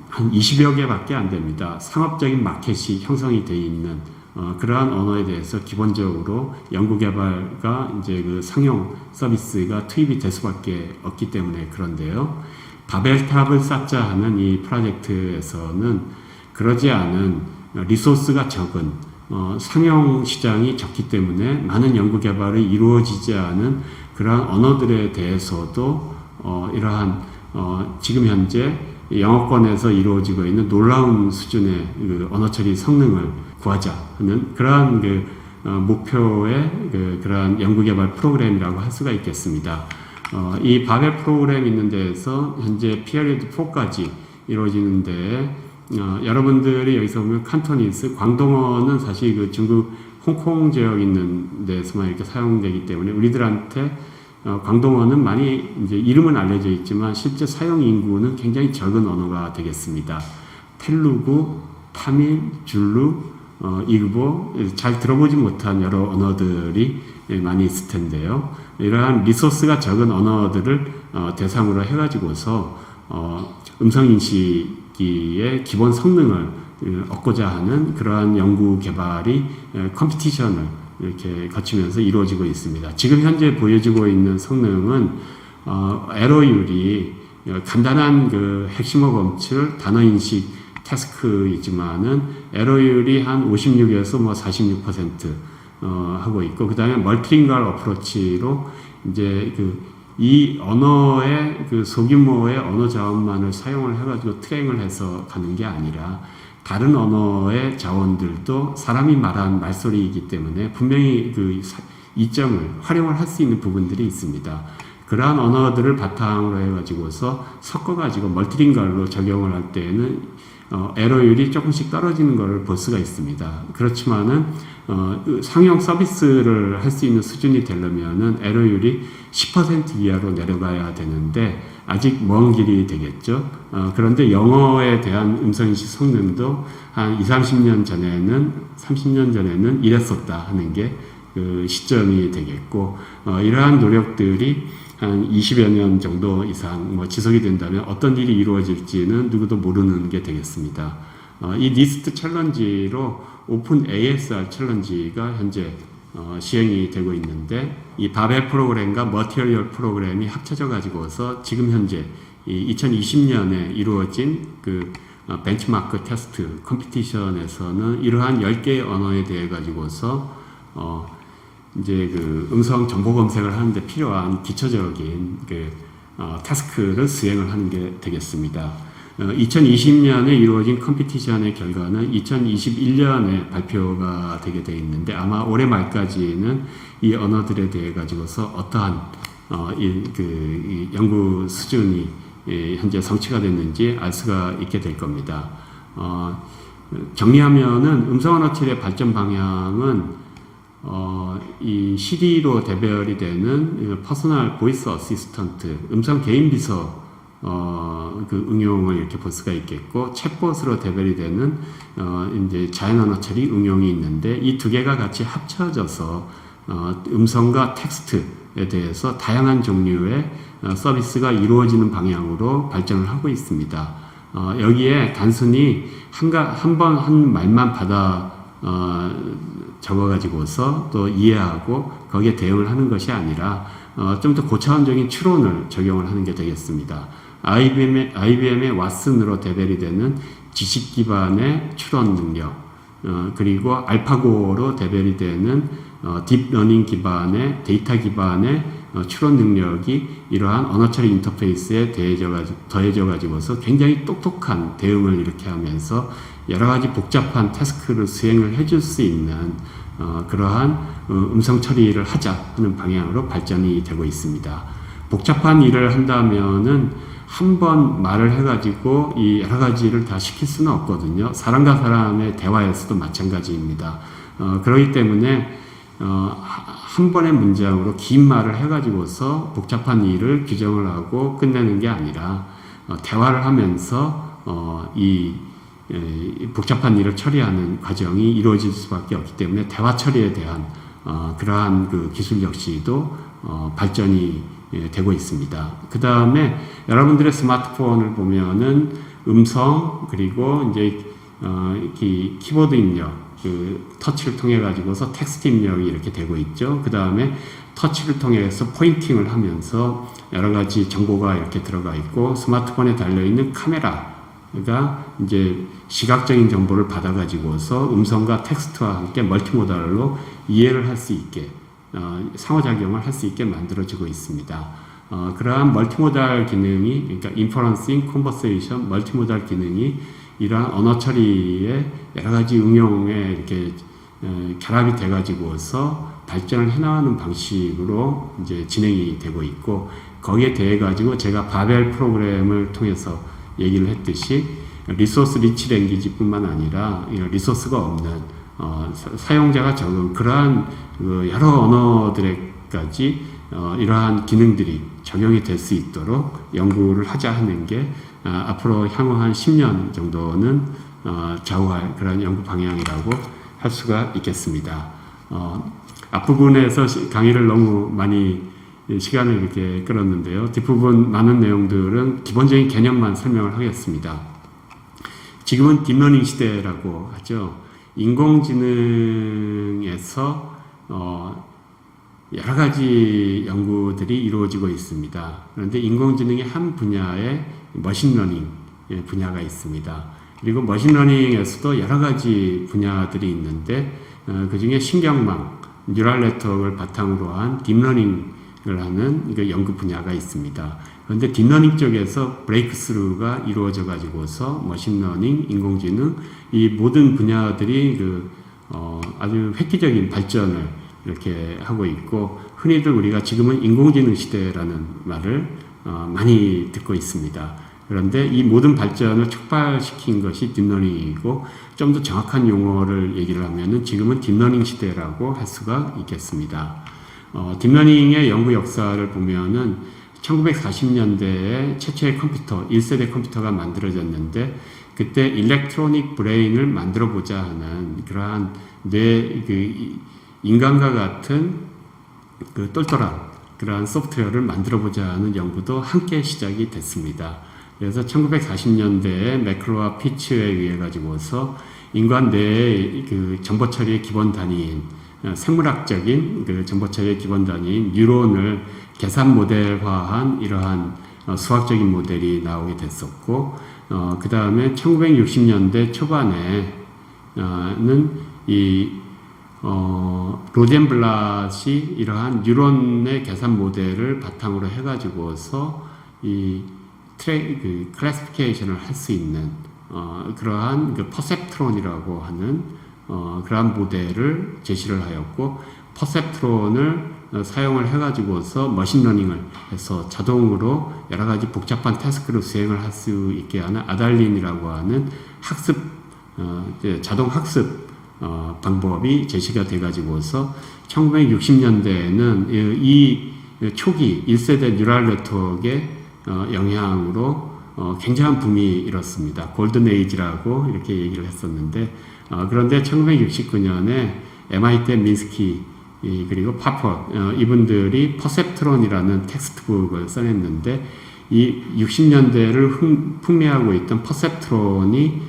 한 20여 개밖에 안 됩니다. 상업적인 마켓이 형성이 되어 있는 그러한 언어에 대해서 기본적으로 연구개발과 이제 그 상용 서비스가 투입이 될 수밖에 없기 때문에 그런데요. 바벨탑을 쌓자 하는 이 프로젝트에서는 그러지 않은 리소스가 적은 상용 시장이 적기 때문에 많은 연구개발이 이루어지지 않은 그러한 언어들에 대해서도 이러한 지금 현재 영어권에서 이루어지고 있는 놀라운 수준의 그 언어 처리 성능을 구하자 하는 그러한 목표의 그러한 연구개발 프로그램이라고 할 수가 있겠습니다. 이 바벨 프로그램 있는 데에서 현재 피어리드 4까지 이루어지는데, 여러분들이 여기서 보면 칸토니스, 광동어는 사실 그 중국 홍콩 지역 있는 데서만 이렇게 사용되기 때문에 우리들한테 광동어는 많이 이제 이름은 알려져 있지만 실제 사용 인구는 굉장히 적은 언어가 되겠습니다. 텔루구, 타밀, 줄루, 이그보, 잘 들어보지 못한 여러 언어들이 많이 있을 텐데요. 이러한 리소스가 적은 언어들을 대상으로 해가지고서 음성인식기의 기본 성능을 얻고자 하는 그러한 연구 개발이 컴피티션을 이렇게 거치면서 이루어지고 있습니다. 지금 현재 보여지고 있는 성능은 에러율이 간단한 그 핵심어 검출, 단어 인식 태스크이지만은 에러율이 한 56에서 뭐 46% 하고 있고, 그 다음에 멀티링구얼 어프로치로 이제 이 언어의 그 소규모의 언어 자원만을 사용을 해가지고 트레이닝을 해서 가는 게 아니라 다른 언어의 자원들도 사람이 말한 말소리이기 때문에 분명히 그 이점을 활용을 할 수 있는 부분들이 있습니다. 그러한 언어들을 바탕으로 해가지고서 섞어가지고 멀티링구얼로 적용을 할 때에는 에러율이 조금씩 떨어지는 것을 볼 수가 있습니다. 그렇지만은 상용 서비스를 할 수 있는 수준이 되려면은 에러율이 10% 이하로 내려가야 되는데 아직 먼 길이 되겠죠. 그런데 영어에 대한 음성인식 성능도 한 30년 전에는 이랬었다 하는 게 그 시점이 되겠고, 이러한 노력들이 한 20여 년 정도 이상 지속이 된다면 어떤 일이 이루어질지는 누구도 모르는 게 되겠습니다. 이 니스트 챌린지로 오픈 ASR 챌린지가 현재 시행이 되고 있는데, 이 바벨 프로그램과 머티리얼 프로그램이 합쳐져 가지고서 지금 현재 2020년에 이루어진 그 벤치마크 테스트 컴피티션에서는 이러한 10개의 언어에 대해 가지고서 이제 그 음성 정보 검색을 하는데 필요한 기초적인 태스크를 수행을 하는 게 되겠습니다. 2020년에 이루어진 컴피티션의 결과는 2021년에 발표가 되게 되어 있는데, 아마 올해 말까지는 이 언어들에 대해 가지고서 어떠한 이 연구 수준이 현재 성취가 됐는지 알 수가 있게 될 겁니다. 정리하면은 음성 언어 처리의 발전 방향은 이 시리로 대별이 되는 퍼스널 보이스 어시스턴트, 음성 개인 비서 그 응용을 이렇게 볼 수가 있겠고, 챗봇으로 대별이 되는 이제 자연 언어 처리 응용이 있는데, 이 두 개가 같이 합쳐져서 음성과 텍스트에 대해서 다양한 종류의 서비스가 이루어지는 방향으로 발전을 하고 있습니다. 여기에 단순히 한 말만 받아 적어가지고서 또 이해하고 거기에 대응을 하는 것이 아니라 좀 더 고차원적인 추론을 적용을 하는 게 되겠습니다. IBM의 왓슨으로 대별이 되는 지식 기반의 추론 능력, 그리고 알파고로 대별이 되는 딥러닝 기반의 데이터 기반의 추론 능력이 이러한 언어 처리 인터페이스에 더해져 가지고서 굉장히 똑똑한 대응을 이렇게 하면서 여러 가지 복잡한 태스크를 수행을 해줄 수 있는 그러한 음성 처리를 하자 하는 방향으로 발전이 되고 있습니다. 복잡한 일을 한다면은 한 번 말을 해가지고 이 여러 가지를 다 시킬 수는 없거든요. 사람과 사람의 대화에서도 마찬가지입니다. 그렇기 때문에 한 번의 문장으로 긴 말을 해가지고서 복잡한 일을 규정을 하고 끝내는 게 아니라 대화를 하면서 이 복잡한 일을 처리하는 과정이 이루어질 수밖에 없기 때문에 대화 처리에 대한 그러한 그 기술 역시도 발전이 되고 있습니다. 그 다음에 여러분들의 스마트폰을 보면은 음성 그리고 이제 키보드 입력, 그 터치를 통해 가지고서 텍스트 입력이 이렇게 되고 있죠. 그 다음에 터치를 통해서 포인팅을 하면서 여러 가지 정보가 이렇게 들어가 있고, 스마트폰에 달려 있는 카메라가 이제 시각적인 정보를 받아 가지고서 음성과 텍스트와 함께 멀티모달로 이해를 할 수 있게 상호작용을 할 수 있게 만들어지고 있습니다. 그러한 멀티모달 기능이, 그러니까 인퍼런싱, 컨버세이션, 멀티모달 기능이 이러한 언어 처리의 여러 가지 응용에 이렇게 결합이 돼가지고서 발전을 해나가는 방식으로 이제 진행이 되고 있고, 거기에 대해 가지고 제가 바벨 프로그램을 통해서 얘기를 했듯이 리소스 리치 랭귀지뿐만 아니라 리소스가 없는 사용자가 적은 그러한 여러 언어들에까지 이러한 기능들이 적용이 될 수 있도록 연구를 하자 하는 게 앞으로 향후 한 10년 정도는 좌우할 그런 연구 방향이라고 할 수가 있겠습니다. 앞부분에서 강의를 너무 많이 시간을 이렇게 끌었는데요. 뒷부분 많은 내용들은 기본적인 개념만 설명을 하겠습니다. 지금은 딥러닝 시대라고 하죠. 인공지능에서 여러 가지 연구들이 이루어지고 있습니다. 그런데 인공지능의 한 분야에 머신러닝 분야가 있습니다. 그리고 머신러닝에서도 여러 가지 분야들이 있는데 그 중에 신경망, 뉴럴 네트워크를 바탕으로 한 딥러닝을 하는 연구 분야가 있습니다. 그런데 딥러닝 쪽에서 브레이크스루가 이루어져 가지고서 머신러닝, 인공지능 이 모든 분야들이 아주 획기적인 발전을 이렇게 하고 있고, 흔히들 우리가 지금은 인공지능 시대라는 말을 많이 듣고 있습니다. 그런데 이 모든 발전을 촉발시킨 것이 딥러닝이고, 좀 더 정확한 용어를 얘기를 하면은 지금은 딥러닝 시대라고 할 수가 있겠습니다. 딥러닝의 연구 역사를 보면은 1940년대에 최초의 컴퓨터, 1세대 컴퓨터가 만들어졌는데, 그때 일렉트로닉 브레인을 만들어 보자 하는 그러한 인간과 같은 똘똘한 그러한 소프트웨어를 만들어 보자 하는 연구도 함께 시작이 됐습니다. 그래서 1940년대에 매클로와 피츠에 의해 가지고서 인간 뇌의 정보 처리의 기본 단위인 생물학적인 정보 처리의 기본 단위인 뉴런을 계산 모델화한 이러한 수학적인 모델이 나오게 됐었고, 그 다음에 1960년대 초반에는 로젠블랏이 이러한 뉴런의 계산 모델을 바탕으로 해가지고서 클래시피케이션을 할 수 있는 그러한 퍼셉트론이라고 하는 그러한 모델을 제시를 하였고, 퍼셉트론을 사용을 해가지고서 머신러닝을 해서 자동으로 여러 가지 복잡한 태스크를 수행을 할 수 있게 하는 아달린이라고 하는 자동 학습 방법이 제시가 돼가지고서 1960년대에는 이 초기 1세대 뉴럴 네트워크의 영향으로 굉장한 붐이 일었습니다. 골든 에이지라고 이렇게 얘기를 했었는데 그런데 1969년에 MIT 민스키 그리고 파퍼 이분들이 퍼셉트론이라는 텍스트북을 써냈는데 이 60년대를 풍미하고 있던 퍼셉트론이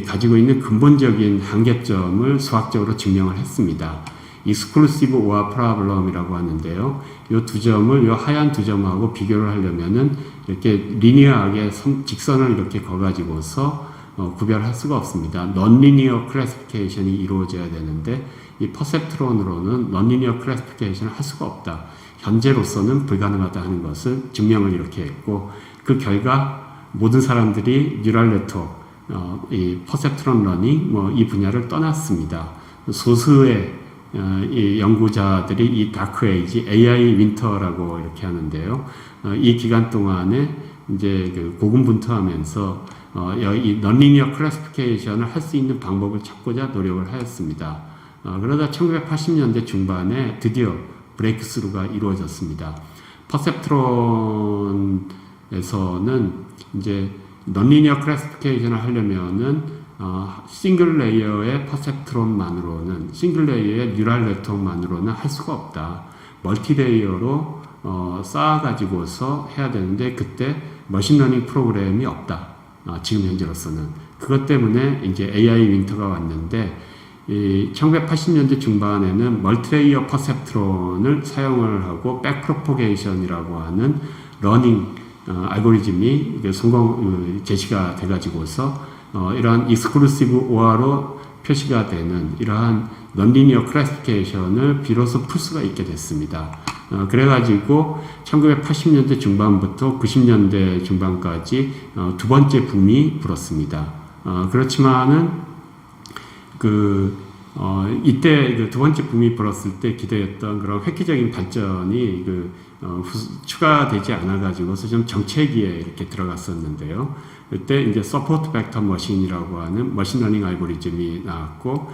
가지고 있는 근본적인 한계점을 수학적으로 증명을 했습니다. 익스클루시브 오아 프로블럼이라고 하는데요. 이 두 점을 이 하얀 두 점하고 비교를 하려면은 이렇게 리니어하게 직선을 이렇게 거가지고서 구별할 수가 없습니다. 넌리니어 클래시피케이션이 이루어져야 되는데 이 퍼셉트론으로는 넌리니어 클래시피케이션을 할 수가 없다. 현재로서는 불가능하다 하는 것을 증명을 이렇게 했고 그 결과 모든 사람들이 뉴럴 네트워크, 이 퍼셉트론 러닝 이 분야를 떠났습니다. 소수의 이 연구자들이 이 다크 에이지, AI 윈터라고 이렇게 하는데요. 이 기간 동안에 이제 그 고군분투하면서 이 넌리니어 클래시피케이션을 할 수 있는 방법을 찾고자 노력을 하였습니다. 그러다 1980년대 중반에 드디어 브레이크스루가 이루어졌습니다. 퍼셉트론에서는 이제 넌리니어 클래시피케이션을 하려면은 싱글 레이어의 퍼셉트론만으로는 싱글 레이어의 뉴럴 네트워크만으로는 할 수가 없다. 멀티 레이어로 쌓아가지고서 해야 되는데 그때 머신러닝 프로그램이 없다. 지금 현재로서는 그것 때문에 이제 AI 윈터가 왔는데 1980년대 중반에는 멀티레이어 퍼셉트론을 사용을 하고 백프로포게이션이라고 하는 러닝 알고리즘이 제시가 돼가지고서 이러한 익스클루시브 OR로 표시가 되는 이러한 넌리니어 클래시피케이션을 비로소 풀 수가 있게 됐습니다. 그래가지고 1980년대 중반부터 90년대 중반까지 두 번째 붐이 불었습니다. 그렇지만은 이때 그 두 번째 붐이 불었을 때 기대했던 그런 획기적인 발전이 추가되지 않아가지고서 좀 정체기에 이렇게 들어갔었는데요. 그때 이제 서포트 벡터 머신이라고 하는 머신러닝 알고리즘이 나왔고,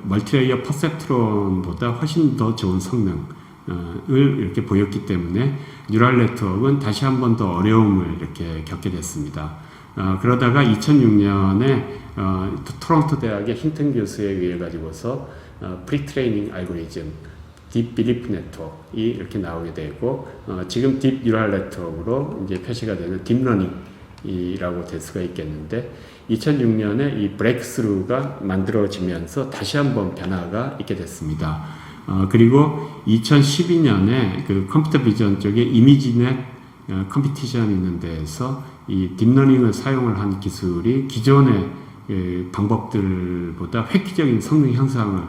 멀티레이어 퍼셉트론보다 훨씬 더 좋은 성능을 이렇게 보였기 때문에 뉴럴 네트워크는 다시 한 번 더 어려움을 이렇게 겪게 됐습니다. 그러다가 2006년에 토론토 대학의 힌튼 교수에 의해 가지고서 프리트레이닝 알고리즘 딥 빌리프 네트워크가 이렇게 나오게 되고 지금 딥 뉴럴 네트워크로 이제 표시가 되는 딥러닝이라고 될 수가 있겠는데 2006년에 이 브레이크스루가 만들어지면서 다시 한번 변화가 있게 됐습니다. 그리고 2012년에 그 컴퓨터 비전 쪽에 이미지넷 컴피티션이 있는 데에서 이 딥러닝을 사용을 한 기술이 기존의 방법들보다 획기적인 성능 향상을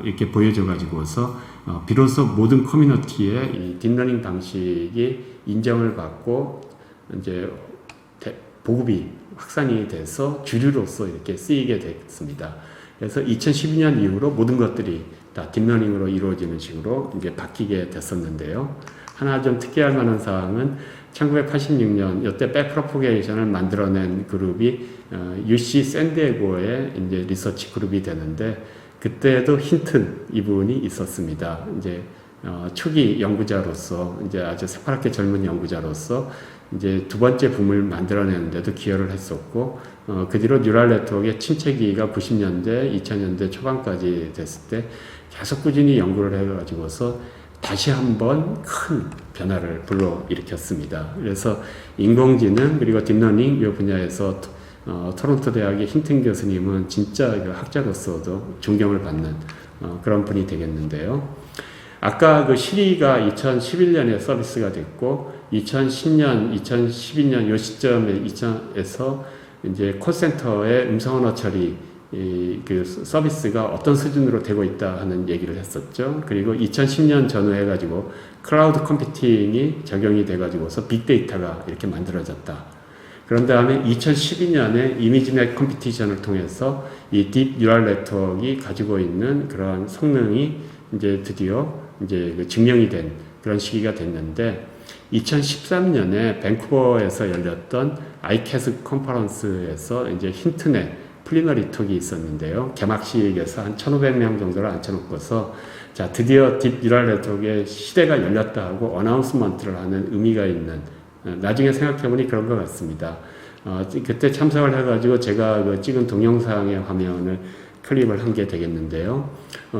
이렇게 보여줘 가지고서 비로소 모든 커뮤니티에 이 딥러닝 방식이 인정을 받고 이제 보급이 확산이 돼서 주류로서 이렇게 쓰이게 됐습니다. 그래서 2012년 이후로 모든 것들이 다 딥러닝으로 이루어지는 식으로 이제 바뀌게 됐었는데요. 하나 좀 특이할 만한 사항은 1986년 이때 백프로포게이션을 만들어낸 그룹이 UC 샌디에고의 이제 리서치 그룹이 되는데 그때도 힌튼 이분이 있었습니다. 이제 초기 연구자로서 이제 아주 새파랗게 젊은 연구자로서 이제 두 번째 붐을 만들어내는데도 기여를 했었고 그 뒤로 뉴럴 네트워크의 침체기가 90년대, 2000년대 초반까지 됐을 때 계속 꾸준히 연구를 해가지고서 다시 한번 큰 변화를 불러일으켰습니다. 그래서 인공지능 그리고 딥러닝 이 분야에서 토론토 대학의 힌튼 교수님은 진짜 학자로서도 존경을 받는 그런 분이 되겠는데요. 아까 그 시리가 2011년에 서비스가 됐고 2010년, 2012년 이 시점에서 이제 콜센터의 음성언어 처리 그 서비스가 어떤 수준으로 되고 있다 하는 얘기를 했었죠. 그리고 2010년 전후해 가지고 클라우드 컴퓨팅이 적용이 돼 가지고서 빅데이터가 이렇게 만들어졌다. 그런 다음에 2012년에 이미지넷 컴피티션을 통해서 이 딥 뉴럴 네트워크가 가지고 있는 그런 성능이 이제 드디어 이제 증명이 된 그런 시기가 됐는데 2013년에 밴쿠버에서 열렸던 아이캐스 컨퍼런스에서 이제 힌튼의 플리너리 톡이 있었는데요. 개막식에서 한 1,500명 정도를 앉혀놓고서 드디어 딥 뉴럴 네트워크의 시대가 열렸다 하고 어나운스먼트를 하는 의미가 있는 나중에 생각해보니 그런 것 같습니다. 그때 참석을 해가지고 제가 그 찍은 동영상의 화면을 클립을 한 게 되겠는데요.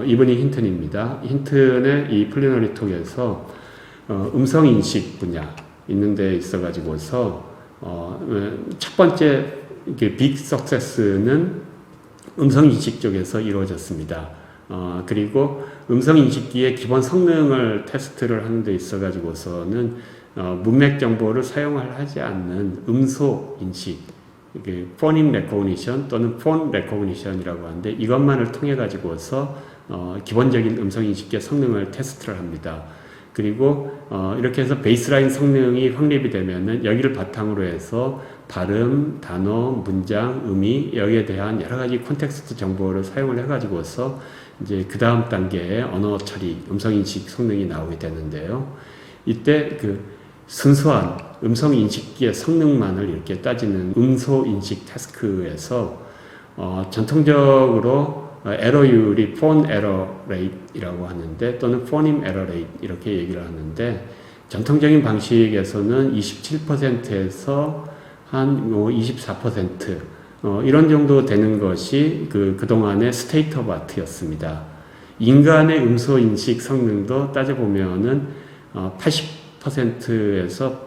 이분이 힌튼입니다. 힌튼의 이 플리너리 톡에서 음성 인식 분야 있는 데 있어가지고서 첫 번째 빅 석세스는 음성 인식 쪽에서 이루어졌습니다. 그리고 음성 인식기의 기본 성능을 테스트를 하는 데 있어가지고서는 문맥 정보를 사용을 하지 않는 음소 인식, phoneme recognition 또는 phone recognition이라고 하는데 이것만을 통해 가지고서 기본적인 음성 인식기의 성능을 테스트를 합니다. 그리고 이렇게 해서 베이스라인 성능이 확립이 되면은 여기를 바탕으로 해서 발음, 단어, 문장, 의미 여기에 대한 여러 가지 콘텍스트 정보를 사용을 해가지고서 이제 그 다음 단계의 언어 처리, 음성 인식 성능이 나오게 되는데요. 이때 그 순수한 음성 인식기의 성능만을 이렇게 따지는 음소 인식 태스크에서 전통적으로 에러율이 phone error rate이라고 하는데 또는 phoneme error rate 이렇게 얘기를 하는데 전통적인 방식에서는 27%에서 한 24% 이런 정도 되는 것이 그동안의 state of art였습니다. 인간의 음소 인식 성능도 따져보면은 80%에서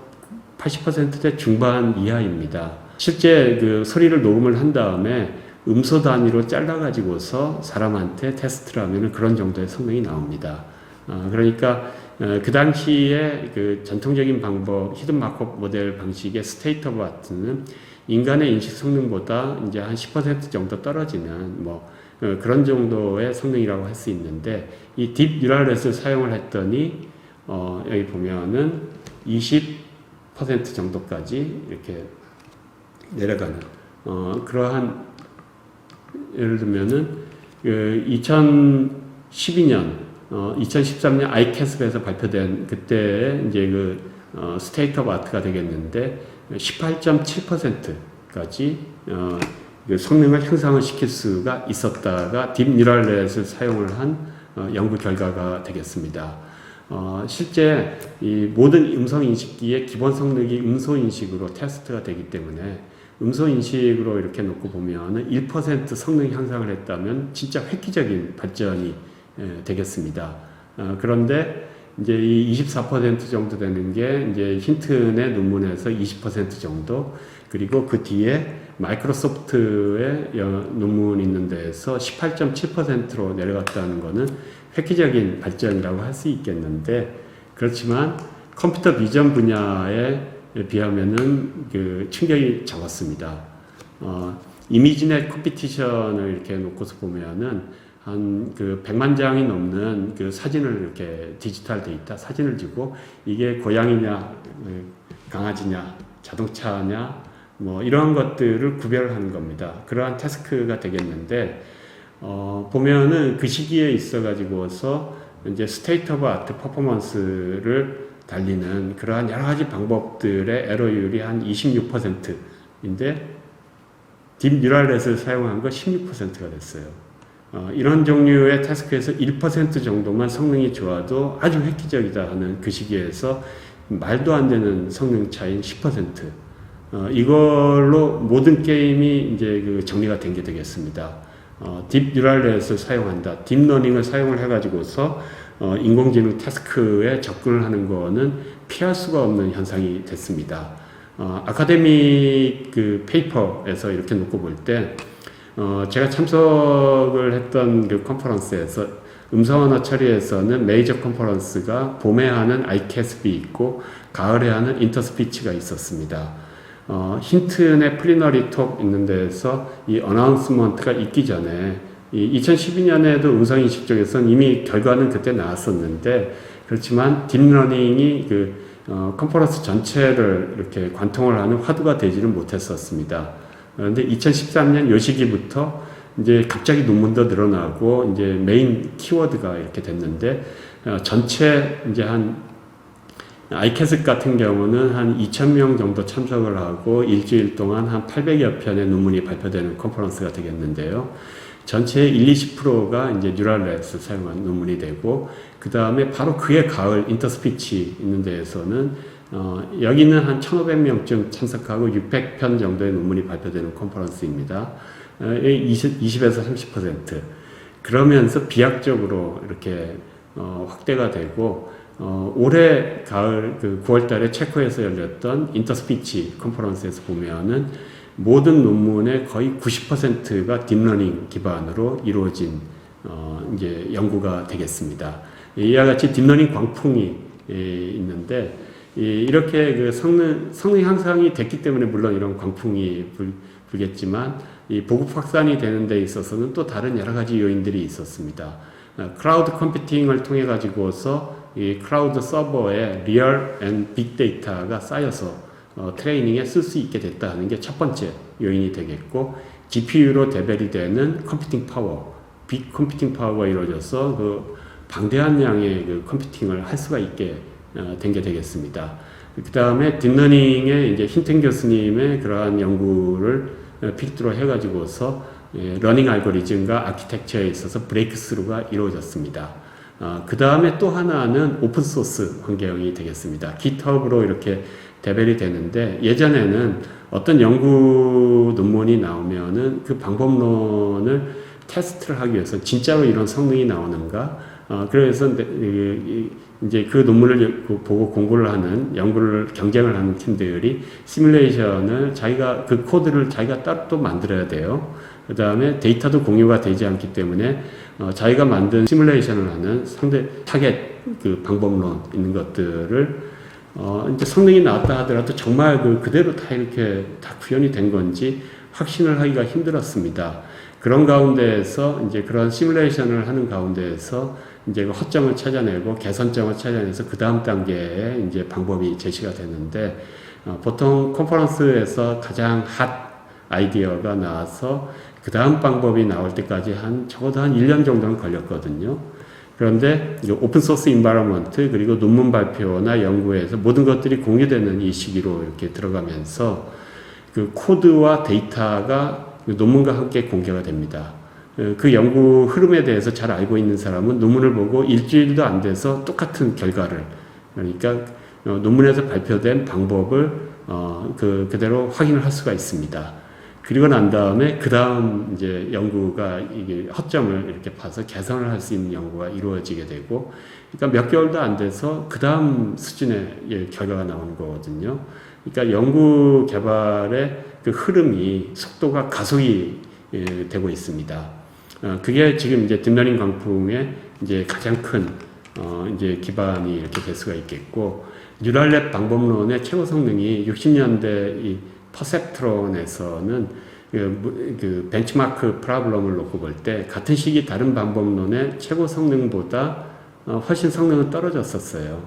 80%대 중반 이하입니다. 실제 그 소리를 녹음을 한 다음에 음소 단위로 잘라가지고서 사람한테 테스트를 하면 그런 정도의 성능이 나옵니다. 그러니까 그 당시에 그 전통적인 방법, 히든 마크업 모델 방식의 스테이트 오브 아트는 인간의 인식 성능보다 이제 한 10% 정도 떨어지는 그런 정도의 성능이라고 할 수 있는데 이 딥 뉴럴넷을 사용을 했더니 여기 보면은 20% 정도까지 이렇게 내려가는 그러한 예를 들면은 2012년, 2013년 아이캐스에서 발표된 그때 이제 스테이트 오브 아트가 되겠는데 18.7%까지 성능을 향상을 시킬 수가 있었다가 딥 뉴럴넷을 사용을 한 연구 결과가 되겠습니다. 실제 이 모든 음성 인식기의 기본 성능이 음소 인식으로 테스트가 되기 때문에 음소 인식으로 이렇게 놓고 보면은 1% 성능 향상을 했다면 진짜 획기적인 발전이 되겠습니다. 그런데 이제 이 24% 정도 되는 게 이제 힌튼의 논문에서 20% 정도 그리고 그 뒤에 마이크로소프트의 논문 있는 데에서 18.7%로 내려갔다는 거는 획기적인 발전이라고 할 수 있겠는데 그렇지만 컴퓨터 비전 분야에 비하면은 그 충격이 적었습니다. 이미지넷 컴피티션을 이렇게 놓고서 보면은 한 100만 장이 넘는 그 사진을 이렇게 디지털 데이터 사진을 주고 이게 고양이냐, 강아지냐, 자동차냐, 이런 것들을 구별하는 겁니다. 그러한 태스크가 되겠는데, 보면은 그 시기에 있어가지고서 이제 스테이트 오브 아트 퍼포먼스를 달리는 그러한 여러 가지 방법들의 에러율이 한 26%인데 딥 뉴럴넷을 사용한 거 16%가 됐어요. 이런 종류의 태스크에서 1% 정도만 성능이 좋아도 아주 획기적이다 하는 그 시기에서 말도 안 되는 성능 차이인 10%. 이걸로 모든 게임이 이제 정리가 된 게 되겠습니다. 딥 뉴럴넷을 사용한다. 딥러닝을 사용을 해가지고서 인공지능 태스크에 접근을 하는 거는 피할 수가 없는 현상이 됐습니다. 아카데믹 페이퍼에서 이렇게 놓고 볼 때, 제가 참석을 했던 그 컨퍼런스에서 음성언어 처리에서는 메이저 컨퍼런스가 봄에 하는 아이캐스비 있고 가을에 하는 인터스피치가 있었습니다. 힌튼의 플리너리 톡 있는 데에서 이 어나운스먼트가 있기 전에 2012년에도 음성인식 쪽에서는 이미 결과는 그때 나왔었는데 그렇지만 딥러닝이 컨퍼런스 전체를 이렇게 관통을 하는 화두가 되지는 못했었습니다. 그런데 2013년 요 시기부터 이제 갑자기 논문도 늘어나고 이제 메인 키워드가 이렇게 됐는데 전체 이제 한 아이캐스 같은 경우는 한 2,000명 정도 참석을 하고 일주일 동안 한 800여 편의 논문이 발표되는 컨퍼런스가 되겠는데요. 전체의 20%가 이제 뉴럴넷을 사용한 논문이 되고 그 다음에 바로 그해 가을 인터스피치 있는 데에서는 여기는 한 1,500명쯤 참석하고 600편 정도의 논문이 발표되는 컨퍼런스입니다. 20에서 30%. 그러면서 비약적으로 이렇게 확대가 되고 올해 가을 9월 달에 체코에서 열렸던 인터스피치 컨퍼런스에서 보면은 모든 논문의 거의 90%가 딥러닝 기반으로 이루어진 이제 연구가 되겠습니다. 이와 같이 딥러닝 광풍이 있는데 이렇게 그 성능 향상이 됐기 때문에 물론 이런 광풍이 불겠지만 이 보급 확산이 되는 데 있어서는 또 다른 여러 가지 요인들이 있었습니다. 클라우드 컴퓨팅을 통해 가지고서 이 클라우드 서버에 리얼 앤 빅데이터가 쌓여서 트레이닝에 쓸 수 있게 됐다 하는 게 첫 번째 요인이 되겠고, GPU로 대별이 되는 컴퓨팅 파워, 빅 컴퓨팅 파워가 이루어져서 그 방대한 양의 그 컴퓨팅을 할 수가 있게 된 게 되겠습니다. 그 다음에 딥러닝의 이제 힌튼 교수님의 그러한 연구를 필두로 해가지고서 러닝 알고리즘과 아키텍처에 있어서 브레이크스루가 이루어졌습니다. 그 다음에 또 하나는 오픈소스 환경이 되겠습니다. GitHub으로 이렇게 대별이 되는데, 예전에는 어떤 연구 논문이 나오면은 그 방법론을 테스트를 하기 위해서 진짜로 이런 성능이 나오는가, 그래서 이제 그 논문을 보고 공부를 하는, 연구를, 경쟁을 하는 팀들이 시뮬레이션을 자기가, 그 코드를 자기가 따로 또 만들어야 돼요. 그 다음에 데이터도 공유가 되지 않기 때문에, 자기가 만든 시뮬레이션을 하는 상대 타겟 그 방법론 있는 것들을, 이제 성능이 나왔다 하더라도 정말 그대로 다 이렇게 다 구현이 된 건지 확신을 하기가 힘들었습니다. 그런 가운데에서 이제 그런 시뮬레이션을 하는 가운데에서 이제 그 허점을 찾아내고 개선점을 찾아내서 그 다음 단계에 이제 방법이 제시가 되는데, 보통 컨퍼런스에서 가장 핫 아이디어가 나와서 그 다음 방법이 나올 때까지 적어도 한 1년 정도는 걸렸거든요. 그런데 오픈소스 인바이러먼트 그리고 논문 발표나 연구에서 모든 것들이 공유되는 이 시기로 이렇게 들어가면서 그 코드와 데이터가 논문과 함께 공개가 됩니다. 그 연구 흐름에 대해서 잘 알고 있는 사람은 논문을 보고 일주일도 안 돼서 똑같은 결과를, 그러니까 논문에서 발표된 방법을 그대로 확인을 할 수가 있습니다. 그리고 난 다음에 그 다음 이제 연구가 이게 허점을 이렇게 봐서 개선을 할 수 있는 연구가 이루어지게 되고, 그러니까 몇 개월도 안 돼서 그 다음 수준의 결과가 나오는 거거든요. 그러니까 연구 개발의 그 흐름이 속도가 가속이 되고 있습니다. 그게 지금 이제 딥러닝 광풍의 이제 가장 큰 이제 기반이 이렇게 될 수가 있겠고, 뉴럴넷 방법론의 최고 성능이 60년대 이 퍼셉트론에서는 그 벤치마크 프로블럼을 놓고 볼 때 같은 시기 다른 방법론의 최고 성능보다 훨씬 성능은 떨어졌었어요.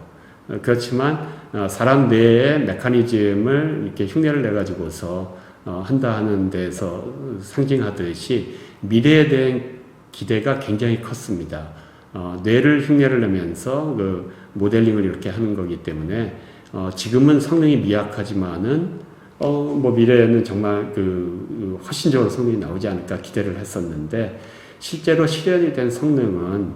그렇지만 사람 뇌의 메커니즘을 이렇게 흉내를 내 가지고서 한다 하는 데서 상징하듯이 미래에 대한 기대가 굉장히 컸습니다. 뇌를 흉내를 내면서 그 모델링을 이렇게 하는 거기 때문에 지금은 성능이 미약하지만은 뭐 미래에는 정말 훨씬 좋은 성능이 나오지 않을까 기대를 했었는데, 실제로 실현이 된 성능은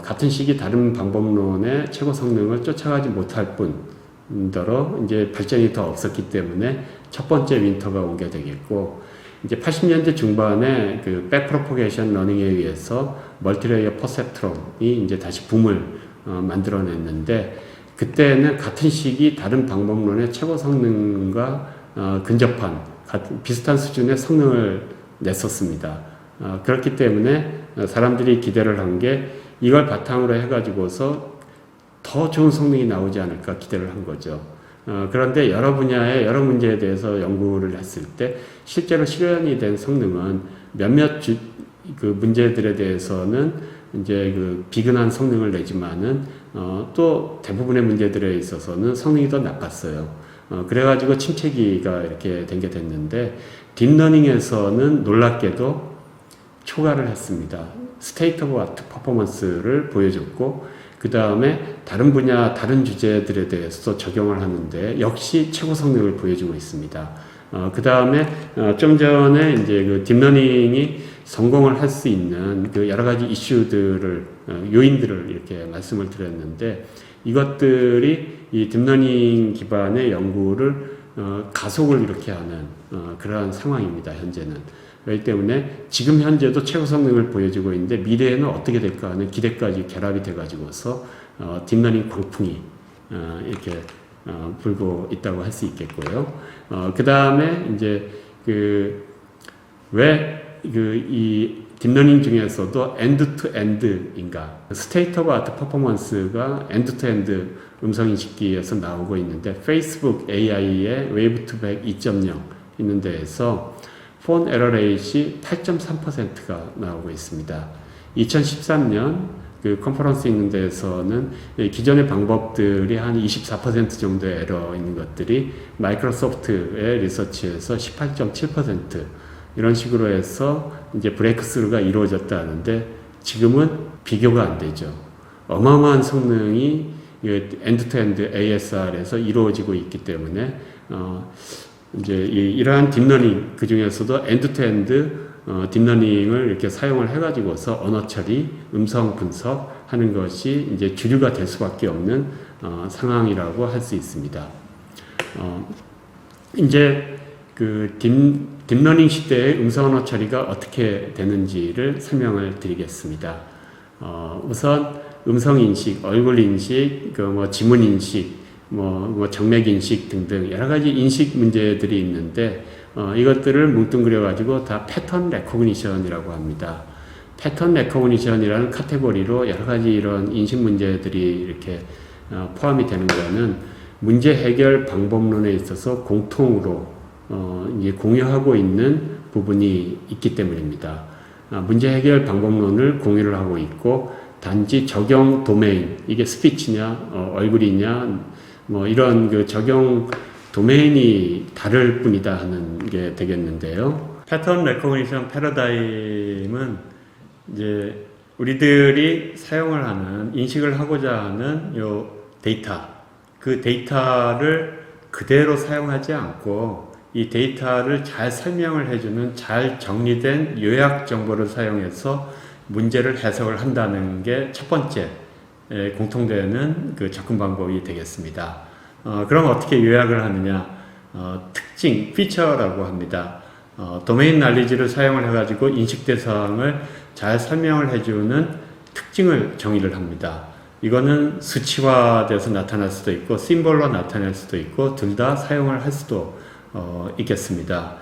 같은 시기 다른 방법론의 최고 성능을 쫓아가지 못할 뿐더러 이제 발전이 더 없었기 때문에 첫 번째 윈터가 오게 되겠고, 이제 80년대 중반에 그 백프로포게이션 러닝에 의해서 멀티레이어 퍼셉트론이 이제 다시 붐을 만들어냈는데, 그때는 같은 시기 다른 방법론의 최고 성능과 근접한 비슷한 수준의 성능을 냈었습니다. 그렇기 때문에 사람들이 기대를 한 게 이걸 바탕으로 해가지고서 더 좋은 성능이 나오지 않을까 기대를 한 거죠. 그런데 여러 분야의 여러 문제에 대해서 연구를 했을 때 실제로 실현이 된 성능은 몇몇 그 문제들에 대해서는 이제 그 비근한 성능을 내지만은 또 대부분의 문제들에 있어서는 성능이 더 나빴어요. 그래가지고 침체기가 이렇게 된 게 됐는데, 딥러닝에서는 놀랍게도 초과를 했습니다. 스테이트 오브 아트 퍼포먼스를 보여줬고, 그 다음에 다른 분야, 다른 주제들에 대해서 적용을 하는데 역시 최고 성능을 보여주고 있습니다. 그 다음에 좀 전에 이제 그 딥러닝이 성공을 할 수 있는 그 여러 가지 이슈들을 요인들을 이렇게 말씀을 드렸는데 이것들이 이 딥러닝 기반의 연구를 가속을 이렇게 하는 그러한 상황입니다. 현재는. 그렇기 때문에 지금 현재도 최고 성능을 보여주고 있는데 미래에는 어떻게 될까 하는 기대까지 결합이 돼가지고서 딥러닝 광풍이 이렇게 불고 있다고 할 수 있겠고요. 그 다음에 이제 이 딥러닝 중에서도 엔드-투-엔드인가 스테이트 오브 아트 퍼포먼스가 엔드-투-엔드 음성인식기에서 나오고 있는데 페이스북 AI의 웨이브 투백 2.0 있는 데에서 폰 에러 레이시 8.3%가 나오고 있습니다. 2013년 그 컨퍼런스 있는 데에서는 기존의 방법들이 한 24% 정도의 에러 있는 것들이 마이크로소프트의 리서치에서 18.7% 이런 식으로 해서 이제 브레이크스루가 이루어졌다 하는데 지금은 비교가 안 되죠. 어마어마한 성능이 엔드-투-엔드 ASR에서 이루어지고 있기 때문에 이제 이러한 딥러닝 그 중에서도 엔드-투-엔드 딥러닝을 이렇게 사용을 해가지고서 언어 처리, 음성 분석하는 것이 이제 주류가 될 수밖에 없는 상황이라고 할 수 있습니다. 이제 그 딥러닝 시대의 음성 언어 처리가 어떻게 되는지를 설명을 드리겠습니다. 우선 음성 인식, 얼굴 인식, 지문 인식, 정맥 인식 등등 여러 가지 인식 문제들이 있는데 이것들을 뭉뚱그려 가지고 다 패턴 레코그니션이라고 합니다. 패턴 레코그니션이라는 카테고리로 여러 가지 이런 인식 문제들이 이렇게 포함이 되는 것은 문제 해결 방법론에 있어서 공통으로 이제 공유하고 있는 부분이 있기 때문입니다. 문제 해결 방법론을 공유를 하고 있고 단지 적용 도메인 이게 스피치냐 얼굴이냐 이런 그 적용 도메인이 다를 뿐이다 하는 게 되겠는데요. 패턴 레코그니션 패러다임은 이제 우리들이 사용을 하는 인식을 하고자 하는 요 데이터 그 데이터를 그대로 사용하지 않고 이 데이터를 잘 설명을 해주는 잘 정리된 요약 정보를 사용해서 문제를 해석을 한다는 게 첫 번째 공통되는 그 접근 방법이 되겠습니다. 그럼 어떻게 요약을 하느냐? 특징, 피처라고 합니다. 도메인 날리지를 사용을 해가지고 인식 대상을 잘 설명을 해주는 특징을 정의를 합니다. 이거는 수치화돼서 나타날 수도 있고 심볼로 나타낼 수도 있고 둘 다 사용을 할 수도 있겠습니다.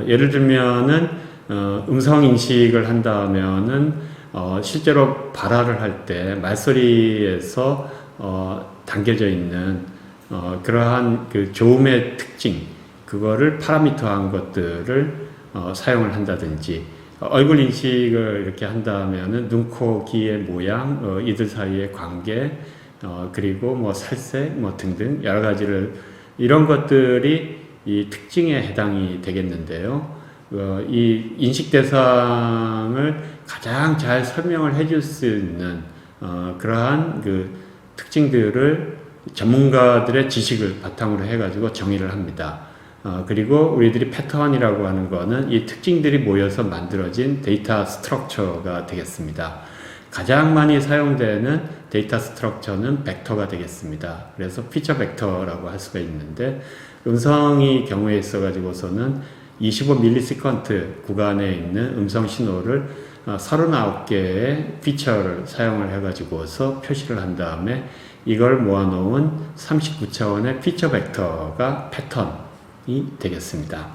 예를 들면은 음성 인식을 한다면은 실제로 발화를 할 때 말소리에서 담겨져 있는 그러한 그 조음의 특징 그거를 파라미터한 것들을 사용을 한다든지 얼굴 인식을 이렇게 한다면은 눈, 코, 귀의 모양, 이들 사이의 관계, 그리고 살색, 등등 여러 가지를 이런 것들이 이 특징에 해당이 되겠는데요. 이 인식 대상을 가장 잘 설명을 해줄 수 있는 그러한 그 특징들을 전문가들의 지식을 바탕으로 해가지고 정의를 합니다. 그리고 우리들이 패턴이라고 하는 거는 이 특징들이 모여서 만들어진 데이터 스트럭처가 되겠습니다. 가장 많이 사용되는 데이터 스트럭처는 벡터가 되겠습니다. 그래서 피처 벡터라고 할 수가 있는데 음성의 경우에 있어 가지고서는 25ms 구간에 있는 음성 신호를 39개의 피처를 사용을 해 가지고서 표시를 한 다음에 이걸 모아놓은 39차원의 피처 벡터가 패턴이 되겠습니다.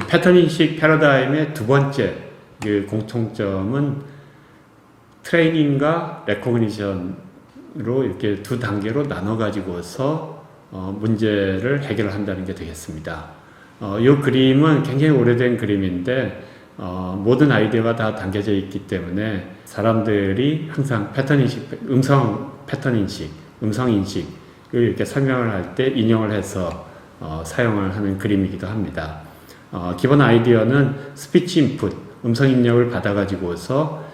패턴 인식 패러다임의 두 번째 그 공통점은 트레이닝과 레코그니션으로 이렇게 두 단계로 나눠 가지고서 문제를 해결한다는 게 되겠습니다. 이 그림은 굉장히 오래된 그림인데 모든 아이디어가 다 담겨져 있기 때문에 사람들이 항상 패턴 인식, 음성 패턴 인식, 음성 인식을 이렇게 설명을 할 때 인용을 해서 사용을 하는 그림이기도 합니다. 기본 아이디어는 스피치 인풋, 음성 입력을 받아가지고서